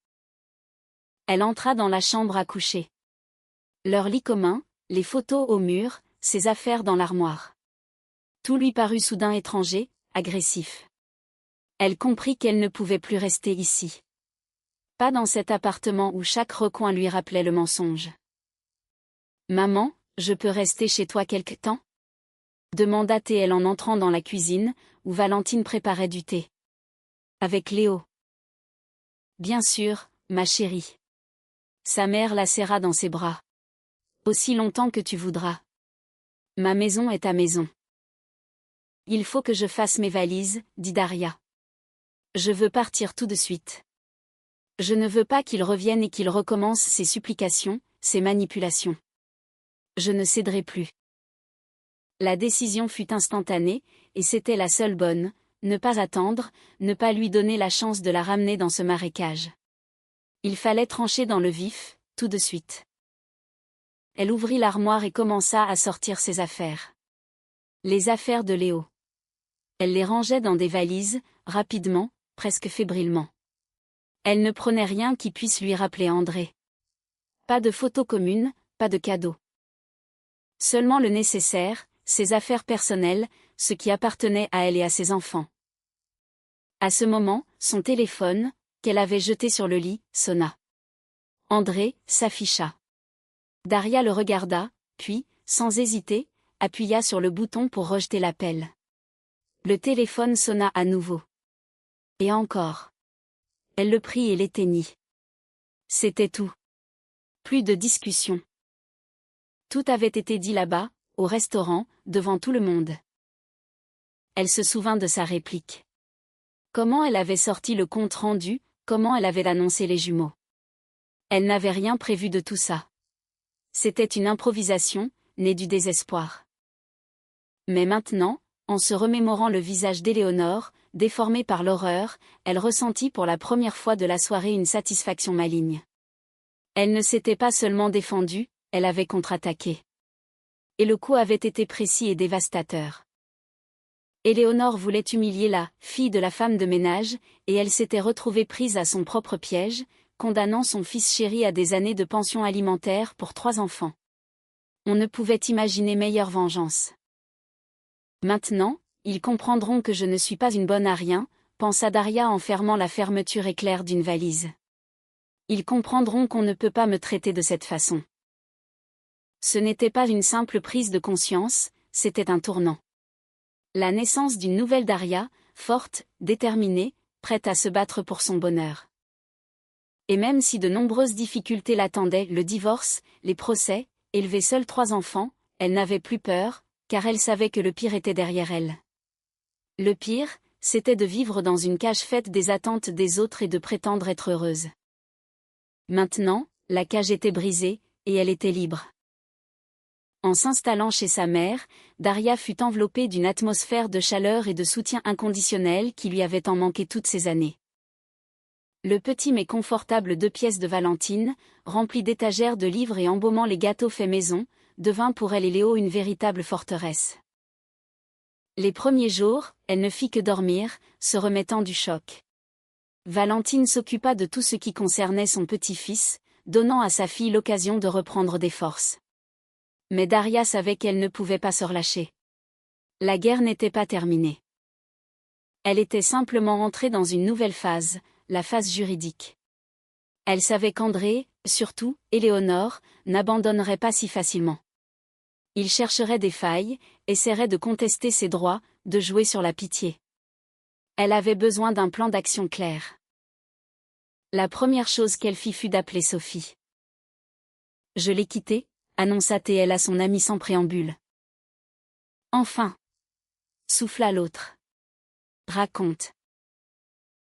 Elle entra dans la chambre à coucher. Leur lit commun, les photos au mur, ses affaires dans l'armoire. Tout lui parut soudain étranger, agressif. Elle comprit qu'elle ne pouvait plus rester ici. Pas dans cet appartement où chaque recoin lui rappelait le mensonge. « Maman, je peux rester chez toi quelque temps ?» demanda-t-elle en entrant dans la cuisine, où Valentine préparait du thé. Avec Léo. « Bien sûr, ma chérie. » Sa mère la serra dans ses bras. « Aussi longtemps que tu voudras. Ma maison est ta maison. » « Il faut que je fasse mes valises, dit Daria. Je veux partir tout de suite. Je ne veux pas qu'il revienne et qu'il recommence ses supplications, ses manipulations. Je ne céderai plus. La décision fut instantanée, et c'était la seule bonne, ne pas attendre, ne pas lui donner la chance de la ramener dans ce marécage. Il fallait trancher dans le vif, tout de suite. Elle ouvrit l'armoire et commença à sortir ses affaires. Les affaires de Léo. Elle les rangeait dans des valises, rapidement, presque fébrilement. Elle ne prenait rien qui puisse lui rappeler André. Pas de photos communes, pas de cadeaux. Seulement le nécessaire, ses affaires personnelles, ce qui appartenait à elle et à ses enfants. À ce moment, son téléphone, qu'elle avait jeté sur le lit, sonna. André s'afficha. Daria le regarda, puis, sans hésiter, appuya sur le bouton pour rejeter l'appel. Le téléphone sonna à nouveau. Et encore. Elle le prit et l'éteignit. C'était tout. Plus de discussion. Tout avait été dit là-bas, au restaurant, devant tout le monde. Elle se souvint de sa réplique. Comment elle avait sorti le compte rendu, comment elle avait annoncé les jumeaux. Elle n'avait rien prévu de tout ça. C'était une improvisation, née du désespoir. Mais maintenant, en se remémorant le visage d'Éléonore, déformé par l'horreur, elle ressentit pour la première fois de la soirée une satisfaction maligne. Elle ne s'était pas seulement défendue, elle avait contre-attaqué. Et le coup avait été précis et dévastateur. Éléonore voulait humilier la fille de la femme de ménage, et elle s'était retrouvée prise à son propre piège, condamnant son fils chéri à des années de pension alimentaire pour 3 enfants. On ne pouvait imaginer meilleure vengeance. Maintenant, ils comprendront que je ne suis pas une bonne à rien, pensa Daria en fermant la fermeture éclair d'une valise. Ils comprendront qu'on ne peut pas me traiter de cette façon. Ce n'était pas une simple prise de conscience, c'était un tournant. La naissance d'une nouvelle Daria, forte, déterminée, prête à se battre pour son bonheur. Et même si de nombreuses difficultés l'attendaient, le divorce, les procès, élever seule 3 enfants, elle n'avait plus peur, car elle savait que le pire était derrière elle. Le pire, c'était de vivre dans une cage faite des attentes des autres et de prétendre être heureuse. Maintenant, la cage était brisée, et elle était libre. En s'installant chez sa mère, Daria fut enveloppée d'une atmosphère de chaleur et de soutien inconditionnel qui lui avait tant manqué toutes ces années. Le petit mais confortable 2 pièces de Valentine, rempli d'étagères de livres et embaumant les gâteaux faits maison, devint pour elle et Léo une véritable forteresse. Les premiers jours, elle ne fit que dormir, se remettant du choc. Valentine s'occupa de tout ce qui concernait son petit-fils, donnant à sa fille l'occasion de reprendre des forces. Mais Daria savait qu'elle ne pouvait pas se relâcher. La guerre n'était pas terminée. Elle était simplement entrée dans une nouvelle phase, la phase juridique. Elle savait qu'André, surtout, Éléonore, n'abandonnerait pas si facilement. Il chercherait des failles, essaierait de contester ses droits, de jouer sur la pitié. Elle avait besoin d'un plan d'action clair. La première chose qu'elle fit fut d'appeler Sophie. Je l'ai quittée, annonça-t-elle à son amie sans préambule. Enfin, souffla l'autre. Raconte.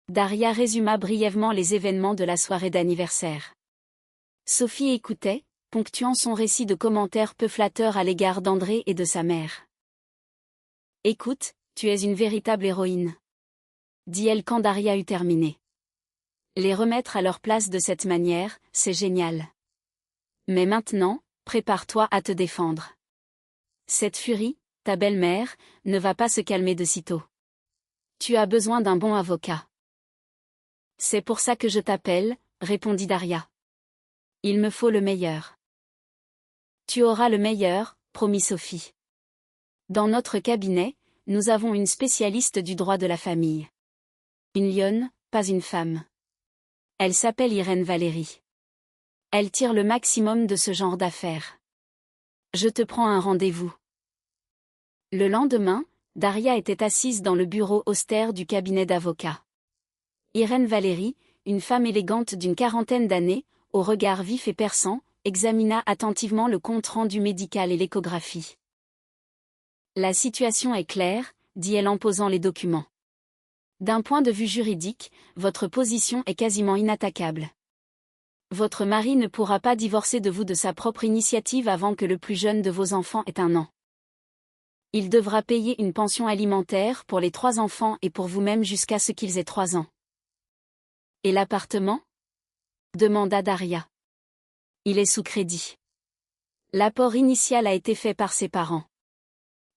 Daria résuma brièvement les événements de la soirée d'anniversaire. Sophie écoutait, ponctuant son récit de commentaires peu flatteurs à l'égard d'André et de sa mère. Écoute, tu es une véritable héroïne, dit-elle quand Daria eut terminé. Les remettre à leur place de cette manière, c'est génial. Mais maintenant, prépare-toi à te défendre. Cette furie, ta belle-mère, ne va pas se calmer de sitôt. Tu as besoin d'un bon avocat. C'est pour ça que je t'appelle, répondit Daria. Il me faut le meilleur. Tu auras le meilleur, promit Sophie. Dans notre cabinet, nous avons une spécialiste du droit de la famille. Une lionne, pas une femme. Elle s'appelle Irène Valérie. Elle tire le maximum de ce genre d'affaires. Je te prends un rendez-vous. Le lendemain, Daria était assise dans le bureau austère du cabinet d'avocats. Irène Valérie, une femme élégante d'une quarantaine d'années, au regard vif et perçant, examina attentivement le compte-rendu médical et l'échographie. La situation est claire, dit-elle en posant les documents. D'un point de vue juridique, votre position est quasiment inattaquable. Votre mari ne pourra pas divorcer de vous de sa propre initiative avant que le plus jeune de vos enfants ait 1 an. Il devra payer une pension alimentaire pour les 3 enfants et pour vous-même jusqu'à ce qu'ils aient 3 ans. Et l'appartement ? Demanda Daria. Il est sous crédit. L'apport initial a été fait par ses parents.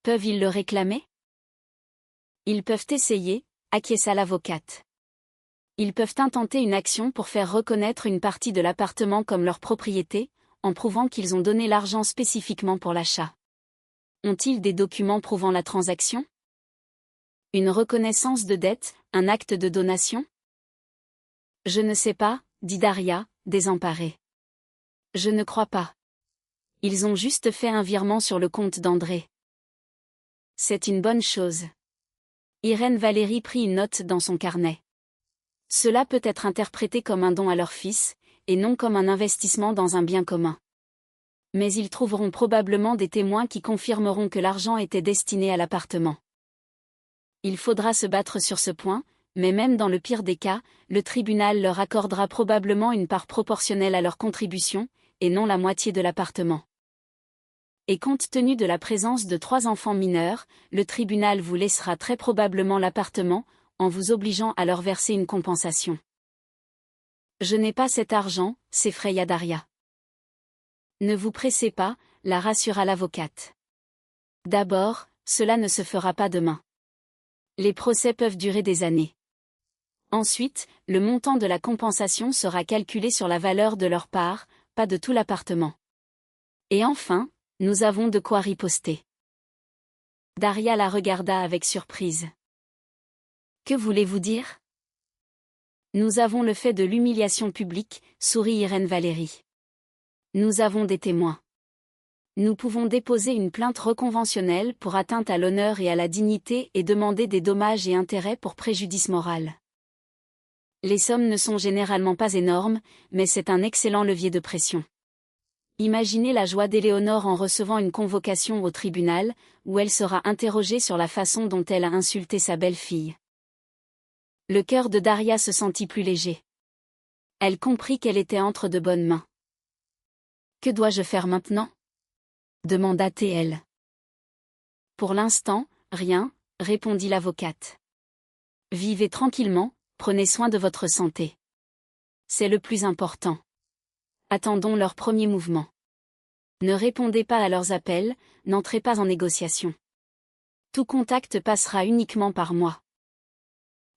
Peuvent-ils le réclamer ? Ils peuvent essayer, acquiesça l'avocate. Ils peuvent intenter une action pour faire reconnaître une partie de l'appartement comme leur propriété, en prouvant qu'ils ont donné l'argent spécifiquement pour l'achat. Ont-ils des documents prouvant la transaction ? Une reconnaissance de dette, un acte de donation ? Je ne sais pas, dit Daria, désemparée. Je ne crois pas. Ils ont juste fait un virement sur le compte d'André. C'est une bonne chose. Irène Valérie prit une note dans son carnet. Cela peut être interprété comme un don à leur fils, et non comme un investissement dans un bien commun. Mais ils trouveront probablement des témoins qui confirmeront que l'argent était destiné à l'appartement. Il faudra se battre sur ce point, mais même dans le pire des cas, le tribunal leur accordera probablement une part proportionnelle à leur contribution, et non la moitié de l'appartement. Et compte tenu de la présence de 3 enfants mineurs, le tribunal vous laissera très probablement l'appartement, en vous obligeant à leur verser une compensation. Je n'ai pas cet argent, s'effraya Daria. Ne vous pressez pas, la rassura l'avocate. D'abord, cela ne se fera pas demain. Les procès peuvent durer des années. Ensuite, le montant de la compensation sera calculé sur la valeur de leur part, pas de tout l'appartement. Et enfin, nous avons de quoi riposter. Daria la regarda avec surprise. Que voulez-vous dire ? Nous avons le fait de l'humiliation publique, sourit Irène Valérie. Nous avons des témoins. Nous pouvons déposer une plainte reconventionnelle pour atteinte à l'honneur et à la dignité et demander des dommages et intérêts pour préjudice moral. Les sommes ne sont généralement pas énormes, mais c'est un excellent levier de pression. Imaginez la joie d'Éléonore en recevant une convocation au tribunal, où elle sera interrogée sur la façon dont elle a insulté sa belle-fille. Le cœur de Daria se sentit plus léger. Elle comprit qu'elle était entre de bonnes mains. « Que dois-je faire maintenant ?» demanda-t-elle. Pour l'instant, rien, répondit l'avocate. Vivez tranquillement, prenez soin de votre santé. C'est le plus important. Attendons leur premier mouvement. Ne répondez pas à leurs appels, n'entrez pas en négociation. Tout contact passera uniquement par moi.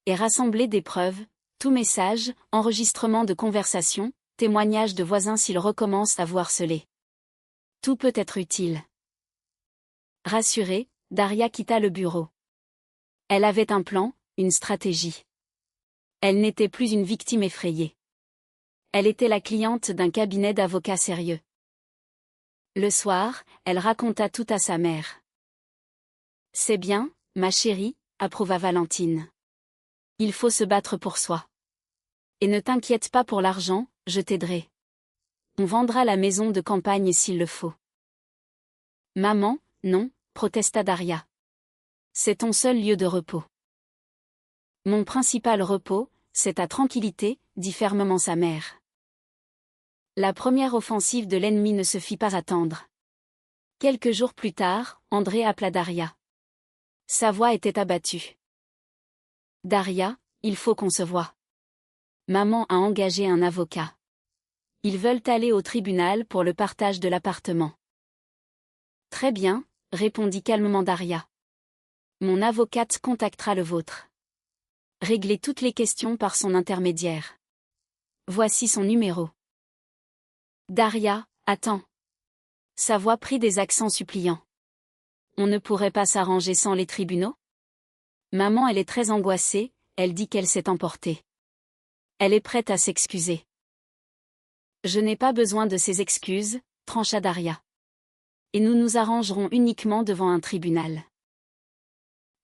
Et rassemblez des preuves, tout message, enregistrement de conversation, témoignage de voisins s'ils recommencent à vous harceler. Tout peut être utile. Rassurée, Daria quitta le bureau. Elle avait un plan, une stratégie. Elle n'était plus une victime effrayée. Elle était la cliente d'un cabinet d'avocats sérieux. Le soir, elle raconta tout à sa mère. « C'est bien, ma chérie », approuva Valentine. Il faut se battre pour soi. Et ne t'inquiète pas pour l'argent, je t'aiderai. On vendra la maison de campagne s'il le faut. Maman, non, protesta Daria. C'est ton seul lieu de repos. Mon principal repos, c'est ta tranquillité, dit fermement sa mère. La première offensive de l'ennemi ne se fit pas attendre. Quelques jours plus tard, André appela Daria. Sa voix était abattue. Daria, il faut qu'on se voie. Maman a engagé un avocat. Ils veulent aller au tribunal pour le partage de l'appartement. Très bien, répondit calmement Daria. Mon avocate contactera le vôtre. Réglez toutes les questions par son intermédiaire. Voici son numéro. Daria, attends. Sa voix prit des accents suppliants. On ne pourrait pas s'arranger sans les tribunaux? Maman, elle est très angoissée, elle dit qu'elle s'est emportée. Elle est prête à s'excuser. Je n'ai pas besoin de ces excuses, trancha Daria. Et nous nous arrangerons uniquement devant un tribunal.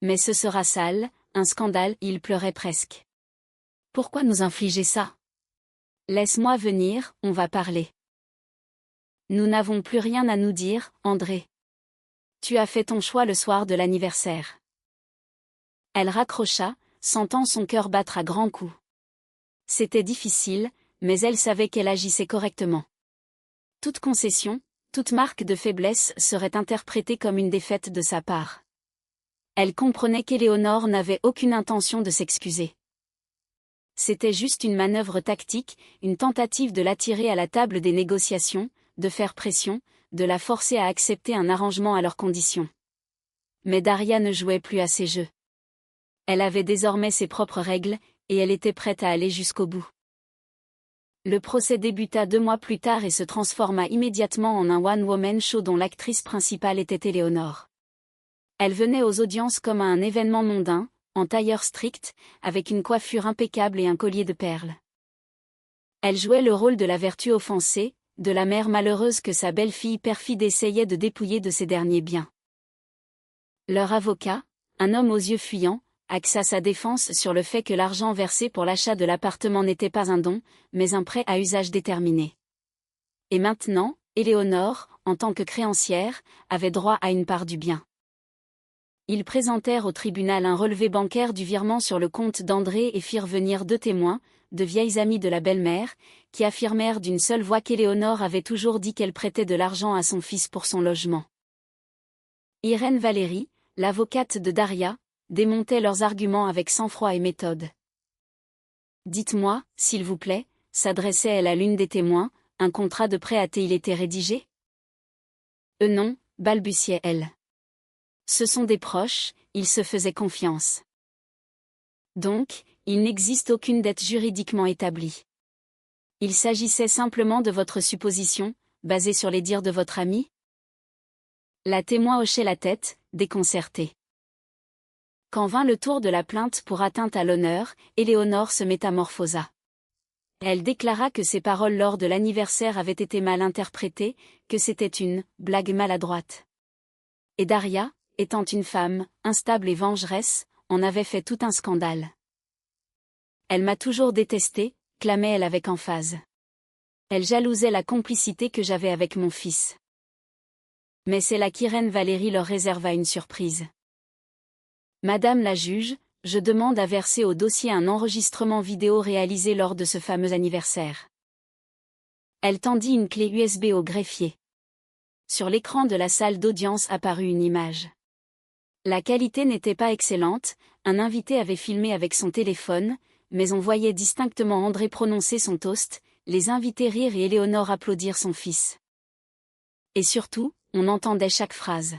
Mais ce sera sale, un scandale, il pleurait presque. Pourquoi nous infliger ça? Laisse-moi venir, on va parler. Nous n'avons plus rien à nous dire, André. Tu as fait ton choix le soir de l'anniversaire. Elle raccrocha, sentant son cœur battre à grands coups. C'était difficile, mais elle savait qu'elle agissait correctement. Toute concession, toute marque de faiblesse serait interprétée comme une défaite de sa part. Elle comprenait qu'Éléonore n'avait aucune intention de s'excuser. C'était juste une manœuvre tactique, une tentative de l'attirer à la table des négociations, de faire pression, de la forcer à accepter un arrangement à leurs conditions. Mais Daria ne jouait plus à ces jeux. Elle avait désormais ses propres règles, et elle était prête à aller jusqu'au bout. Le procès débuta 2 mois plus tard et se transforma immédiatement en un one-woman show dont l'actrice principale était Éléonore. Elle venait aux audiences comme à un événement mondain, en tailleur strict, avec une coiffure impeccable et un collier de perles. Elle jouait le rôle de la vertu offensée, de la mère malheureuse que sa belle-fille perfide essayait de dépouiller de ses derniers biens. Leur avocat, un homme aux yeux fuyants, axa sa défense sur le fait que l'argent versé pour l'achat de l'appartement n'était pas un don, mais un prêt à usage déterminé. Et maintenant, Éléonore, en tant que créancière, avait droit à une part du bien. Ils présentèrent au tribunal un relevé bancaire du virement sur le compte d'André et firent venir 2 témoins, de vieilles amies de la belle-mère, qui affirmèrent d'une seule voix qu'Éléonore avait toujours dit qu'elle prêtait de l'argent à son fils pour son logement. Irène Valérie, l'avocate de Daria, démontait leurs arguments avec sang-froid et méthode. Dites-moi, s'il vous plaît, s'adressait-elle à l'une des témoins, un contrat de prêt a-t-il été rédigé? Non, balbutiait-elle. Ce sont des proches, ils se faisaient confiance. Donc, il n'existe aucune dette juridiquement établie. Il s'agissait simplement de votre supposition, basée sur les dires de votre ami? La témoin hochait la tête, déconcertée. Quand vint le tour de la plainte pour atteinte à l'honneur, Éléonore se métamorphosa. Elle déclara que ses paroles lors de l'anniversaire avaient été mal interprétées, que c'était une « blague maladroite ». Et Daria, étant une femme, instable et vengeresse, en avait fait tout un scandale. Elle m'a toujours détestée, clamait-elle avec emphase. Elle jalousait la complicité que j'avais avec mon fils. Mais c'est là qu'Irène Valérie leur réserva une surprise. Madame la juge, je demande à verser au dossier un enregistrement vidéo réalisé lors de ce fameux anniversaire. Elle tendit une clé USB au greffier. Sur l'écran de la salle d'audience apparut une image. La qualité n'était pas excellente, un invité avait filmé avec son téléphone, mais on voyait distinctement André prononcer son toast, les invités rire et Éléonore applaudir son fils. Et surtout, on entendait chaque phrase.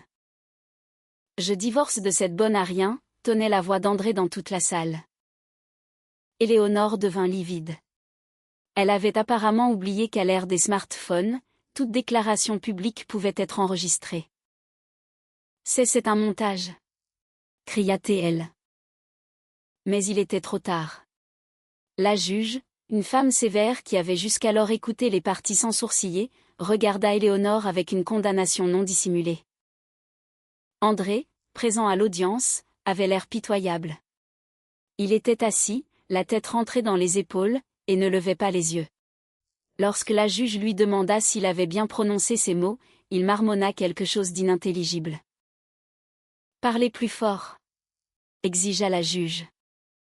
Je divorce de cette bonne à rien, tonnait la voix d'André dans toute la salle. Éléonore devint livide. Elle avait apparemment oublié qu'à l'ère des smartphones, toute déclaration publique pouvait être enregistrée. C'est un montage, cria-t-elle. Mais il était trop tard. La juge, une femme sévère qui avait jusqu'alors écouté les parties sans sourciller, regarda Éléonore avec une condamnation non dissimulée. André, présent à l'audience, avait l'air pitoyable. Il était assis, la tête rentrée dans les épaules, et ne levait pas les yeux. Lorsque la juge lui demanda s'il avait bien prononcé ces mots, il marmonna quelque chose d'inintelligible. « Parlez plus fort !» exigea la juge.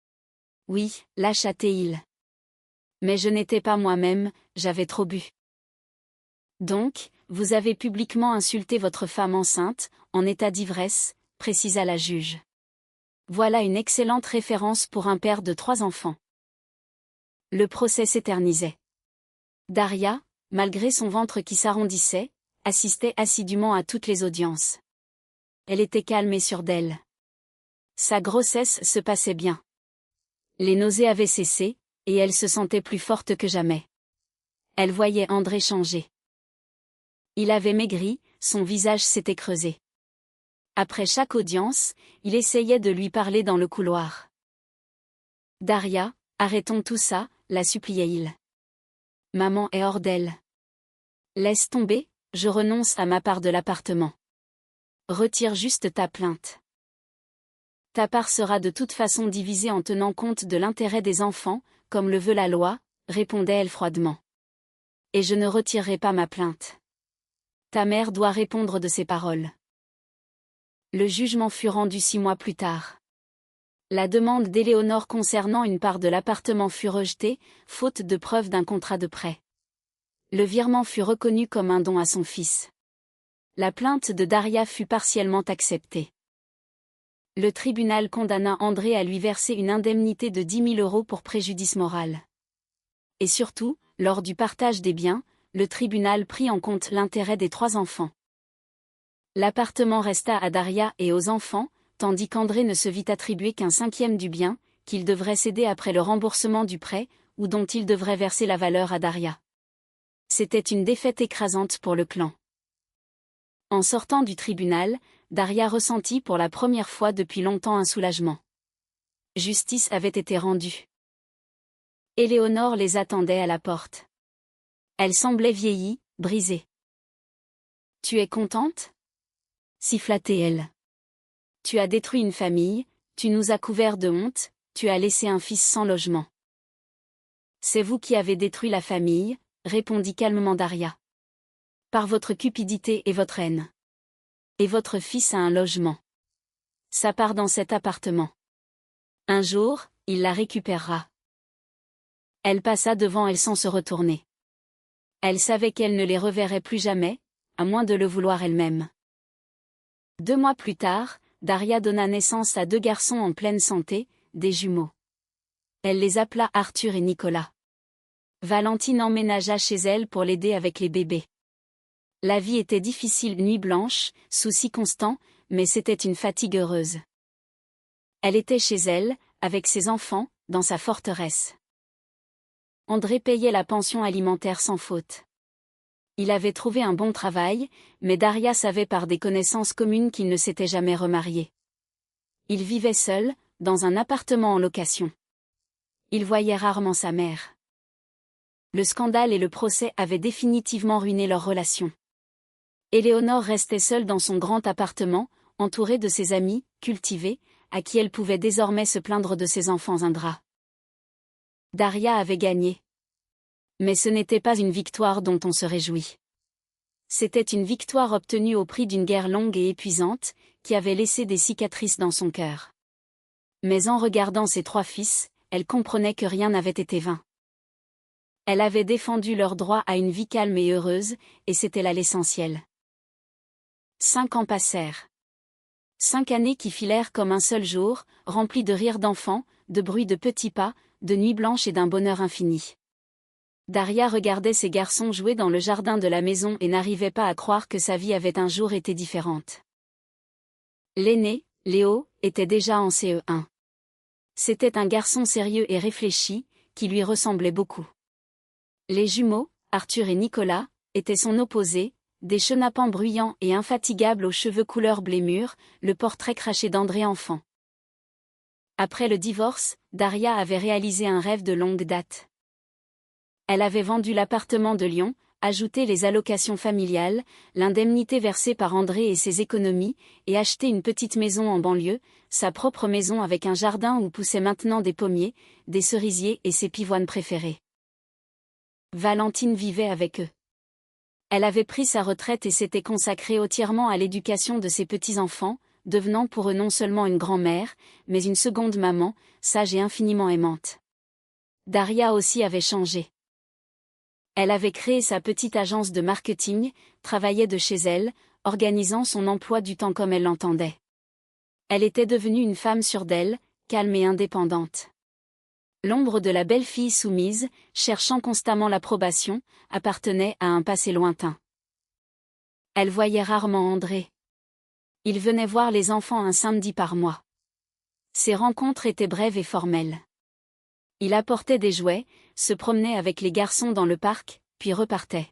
« Oui, lâcha-t-il. Mais je n'étais pas moi-même, j'avais trop bu. » « Donc, vous avez publiquement insulté votre femme enceinte, en état d'ivresse, » précisa la juge. Voilà une excellente référence pour un père de 3 enfants. Le procès s'éternisait. Daria, malgré son ventre qui s'arrondissait, assistait assidûment à toutes les audiences. Elle était calme et sûre d'elle. Sa grossesse se passait bien. Les nausées avaient cessé, et elle se sentait plus forte que jamais. Elle voyait André changer. Il avait maigri, son visage s'était creusé. Après chaque audience, il essayait de lui parler dans le couloir. « Daria, arrêtons tout ça », la suppliait-il. « Maman est hors d'elle. Laisse tomber, je renonce à ma part de l'appartement. Retire juste ta plainte. Ta part sera de toute façon divisée en tenant compte de l'intérêt des enfants, comme le veut la loi, » répondait-elle froidement. « Et je ne retirerai pas ma plainte. Ta mère doit répondre de ses paroles. » Le jugement fut rendu 6 mois plus tard. La demande d'Éléonore concernant une part de l'appartement fut rejetée, faute de preuve d'un contrat de prêt. Le virement fut reconnu comme un don à son fils. La plainte de Daria fut partiellement acceptée. Le tribunal condamna André à lui verser une indemnité de 10 000 € pour préjudice moral. Et surtout, lors du partage des biens, le tribunal prit en compte l'intérêt des 3 enfants. L'appartement resta à Daria et aux enfants, tandis qu'André ne se vit attribuer qu'1 cinquième du bien, qu'il devrait céder après le remboursement du prêt, ou dont il devrait verser la valeur à Daria. C'était une défaite écrasante pour le clan. En sortant du tribunal, Daria ressentit pour la première fois depuis longtemps un soulagement. Justice avait été rendue. Éléonore les attendait à la porte. Elle semblait vieillie, brisée. « Tu es contente ?» siffla-t-elle. « Tu as détruit une famille, tu nous as couverts de honte, tu as laissé un fils sans logement. »« C'est vous qui avez détruit la famille, » répondit calmement Daria. « Par votre cupidité et votre haine. Et votre fils a un logement. Sa part dans cet appartement. Un jour, il la récupérera. » Elle passa devant elle sans se retourner. Elle savait qu'elle ne les reverrait plus jamais, à moins de le vouloir elle-même. 2 mois plus tard, Daria donna naissance à 2 garçons en pleine santé, des jumeaux. Elle les appela Arthur et Nicolas. Valentine emménagea chez elle pour l'aider avec les bébés. La vie était difficile, nuit blanche, soucis constants, mais c'était une fatigue heureuse. Elle était chez elle, avec ses enfants, dans sa forteresse. André payait la pension alimentaire sans faute. Il avait trouvé un bon travail, mais Daria savait par des connaissances communes qu'il ne s'était jamais remarié. Il vivait seul, dans un appartement en location. Il voyait rarement sa mère. Le scandale et le procès avaient définitivement ruiné leur relation. Éléonore restait seule dans son grand appartement, entourée de ses amis, cultivés, à qui elle pouvait désormais se plaindre de ses enfants ingrats. Daria avait gagné. Mais ce n'était pas une victoire dont on se réjouit. C'était une victoire obtenue au prix d'une guerre longue et épuisante, qui avait laissé des cicatrices dans son cœur. Mais en regardant ses 3 fils, elle comprenait que rien n'avait été vain. Elle avait défendu leur droit à une vie calme et heureuse, et c'était là l'essentiel. 5 ans passèrent. 5 années qui filèrent comme un seul jour, remplis de rires d'enfants, de bruits de petits pas, de nuits blanches et d'un bonheur infini. Daria regardait ses garçons jouer dans le jardin de la maison et n'arrivait pas à croire que sa vie avait un jour été différente. L'aîné, Léo, était déjà en CE1. C'était un garçon sérieux et réfléchi, qui lui ressemblait beaucoup. Les jumeaux, Arthur et Nicolas, étaient son opposé, des chenapans bruyants et infatigables aux cheveux couleur blé mûr, le portrait craché d'André enfant. Après le divorce, Daria avait réalisé un rêve de longue date. Elle avait vendu l'appartement de Lyon, ajouter les allocations familiales, l'indemnité versée par André et ses économies, et acheter une petite maison en banlieue, sa propre maison avec un jardin où poussaient maintenant des pommiers, des cerisiers et ses pivoines préférées. Valentine vivait avec eux. Elle avait pris sa retraite et s'était consacrée entièrement à l'éducation de ses petits-enfants, devenant pour eux non seulement une grand-mère, mais une seconde maman, sage et infiniment aimante. Daria aussi avait changé. Elle avait créé sa petite agence de marketing, travaillait de chez elle, organisant son emploi du temps comme elle l'entendait. Elle était devenue une femme sûre d'elle, calme et indépendante. L'ombre de la belle fille soumise, cherchant constamment l'approbation, appartenait à un passé lointain. Elle voyait rarement André. Il venait voir les enfants un samedi par mois. Ces rencontres étaient brèves et formelles. Il apportait des jouets, se promenait avec les garçons dans le parc, puis repartait.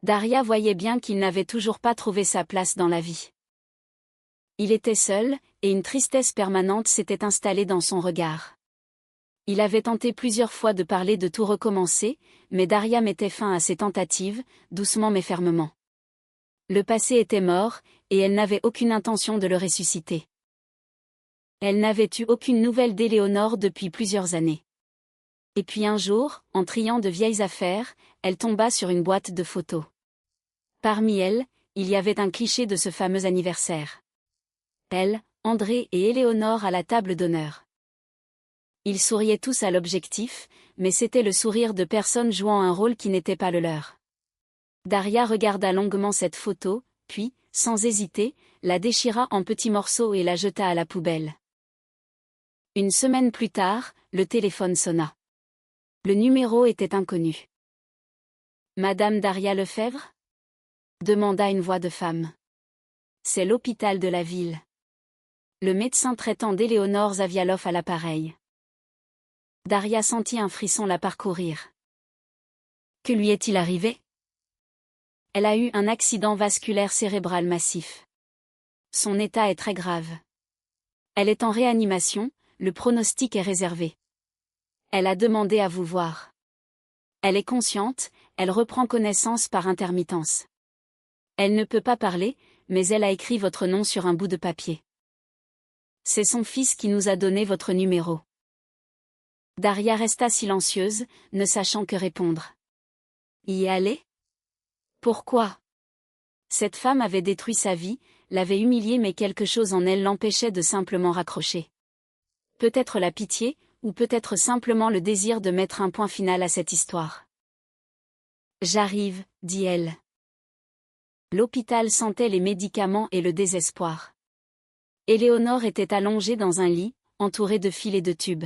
Daria voyait bien qu'il n'avait toujours pas trouvé sa place dans la vie. Il était seul, et une tristesse permanente s'était installée dans son regard. Il avait tenté plusieurs fois de parler de tout recommencer, mais Daria mettait fin à ses tentatives, doucement mais fermement. Le passé était mort, et elle n'avait aucune intention de le ressusciter. Elle n'avait eu aucune nouvelle d'Éléonore depuis plusieurs années. Et puis un jour, en triant de vieilles affaires, elle tomba sur une boîte de photos. Parmi elles, il y avait un cliché de ce fameux anniversaire. Elle, André et Éléonore à la table d'honneur. Ils souriaient tous à l'objectif, mais c'était le sourire de personnes jouant un rôle qui n'était pas le leur. Daria regarda longuement cette photo, puis, sans hésiter, la déchira en petits morceaux et la jeta à la poubelle. Une semaine plus tard, le téléphone sonna. Le numéro était inconnu. « Madame Daria Lefebvre ?» demanda une voix de femme. « C'est l'hôpital de la ville. » Le médecin traitant d'Éléonore Zavialov à l'appareil. Daria sentit un frisson la parcourir. Que lui est-il arrivé? Elle a eu un accident vasculaire cérébral massif. Son état est très grave. Elle est en réanimation, le pronostic est réservé. Elle a demandé à vous voir. Elle est consciente, elle reprend connaissance par intermittence. Elle ne peut pas parler, mais elle a écrit votre nom sur un bout de papier. C'est son fils qui nous a donné votre numéro. Daria resta silencieuse, ne sachant que répondre. Y aller? Pourquoi? Cette femme avait détruit sa vie, l'avait humiliée, mais quelque chose en elle l'empêchait de simplement raccrocher. Peut-être la pitié, ou peut-être simplement le désir de mettre un point final à cette histoire. J'arrive, dit-elle. L'hôpital sentait les médicaments et le désespoir. Éléonore était allongée dans un lit, entourée de fils et de tubes.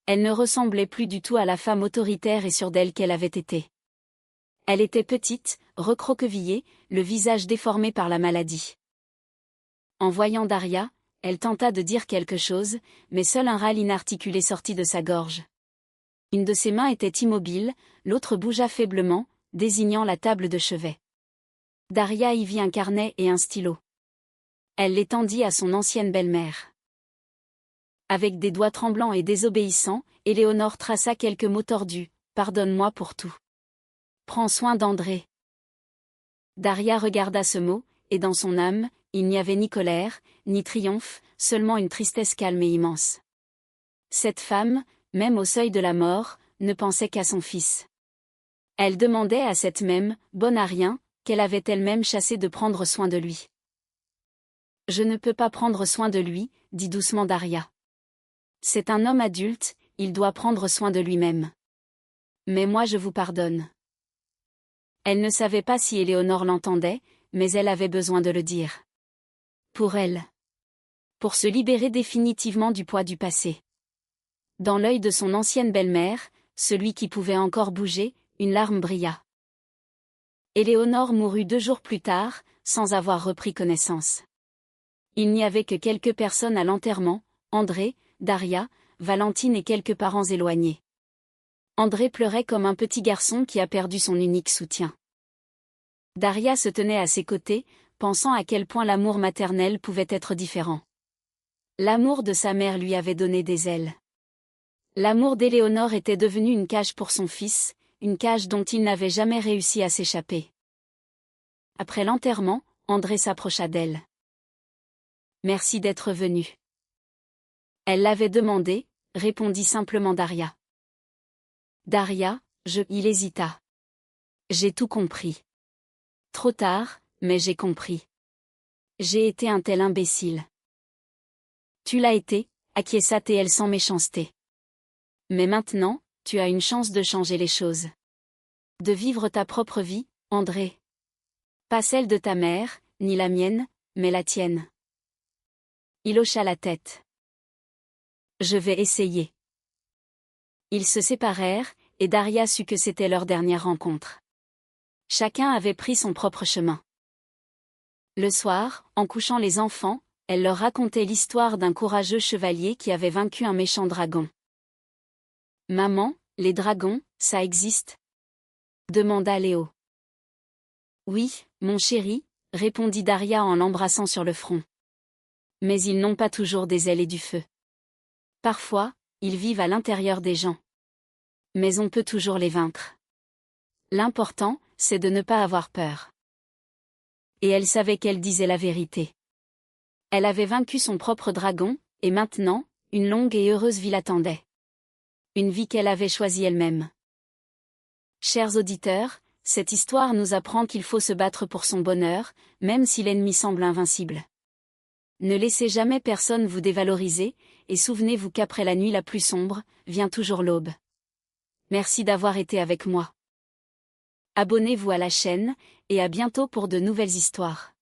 Elle ne ressemblait plus du tout à la femme autoritaire et sûre d'elle qu'elle avait été. Elle était petite, recroquevillée, le visage déformé par la maladie. En voyant Daria, elle tenta de dire quelque chose, mais seul un râle inarticulé sortit de sa gorge. Une de ses mains était immobile, l'autre bougea faiblement, désignant la table de chevet. Daria y vit un carnet et un stylo. Elle les tendit à son ancienne belle-mère. Avec des doigts tremblants et désobéissants, Éléonore traça quelques mots tordus. « Pardonne-moi pour tout. Prends soin d'André. » Daria regarda ce mot, et dans son âme, il n'y avait ni colère, ni triomphe, seulement une tristesse calme et immense. Cette femme, même au seuil de la mort, ne pensait qu'à son fils. Elle demandait à cette même « bonne à rien » qu'elle avait elle-même chassé de prendre soin de lui. « Je ne peux pas prendre soin de lui, » dit doucement Daria. « C'est un homme adulte, il doit prendre soin de lui-même. Mais moi je vous pardonne. » Elle ne savait pas si Éléonore l'entendait, mais elle avait besoin de le dire. Pour elle. Pour se libérer définitivement du poids du passé. Dans l'œil de son ancienne belle-mère, celui qui pouvait encore bouger, une larme brilla. Éléonore mourut 2 jours plus tard, sans avoir repris connaissance. Il n'y avait que quelques personnes à l'enterrement, André, Daria, Valentine et quelques parents éloignés. André pleurait comme un petit garçon qui a perdu son unique soutien. Daria se tenait à ses côtés, pensant à quel point l'amour maternel pouvait être différent. L'amour de sa mère lui avait donné des ailes. L'amour d'Éléonore était devenu une cage pour son fils, une cage dont il n'avait jamais réussi à s'échapper. Après l'enterrement, André s'approcha d'elle. Merci d'être venue. Elle l'avait demandé, répondit simplement Daria. Daria, il hésita. J'ai tout compris. Trop tard, mais j'ai compris. J'ai été un tel imbécile. Tu l'as été, acquiesça-t-elle sans méchanceté. Mais maintenant, tu as une chance de changer les choses. De vivre ta propre vie, André. Pas celle de ta mère, ni la mienne, mais la tienne. Il hocha la tête. Je vais essayer. Ils se séparèrent, et Daria sut que c'était leur dernière rencontre. Chacun avait pris son propre chemin. Le soir, en couchant les enfants, elle leur racontait l'histoire d'un courageux chevalier qui avait vaincu un méchant dragon. « Maman, les dragons, ça existe ?» demanda Léo. « Oui, mon chéri, » répondit Daria en l'embrassant sur le front. « Mais ils n'ont pas toujours des ailes et du feu. Parfois, ils vivent à l'intérieur des gens. Mais on peut toujours les vaincre. L'important, c'est de ne pas avoir peur. » Et elle savait qu'elle disait la vérité. Elle avait vaincu son propre dragon, et maintenant, une longue et heureuse vie l'attendait. Une vie qu'elle avait choisie elle-même. Chers auditeurs, cette histoire nous apprend qu'il faut se battre pour son bonheur, même si l'ennemi semble invincible. Ne laissez jamais personne vous dévaloriser, et souvenez-vous qu'après la nuit la plus sombre, vient toujours l'aube. Merci d'avoir été avec moi. Abonnez-vous à la chaîne, et à bientôt pour de nouvelles histoires.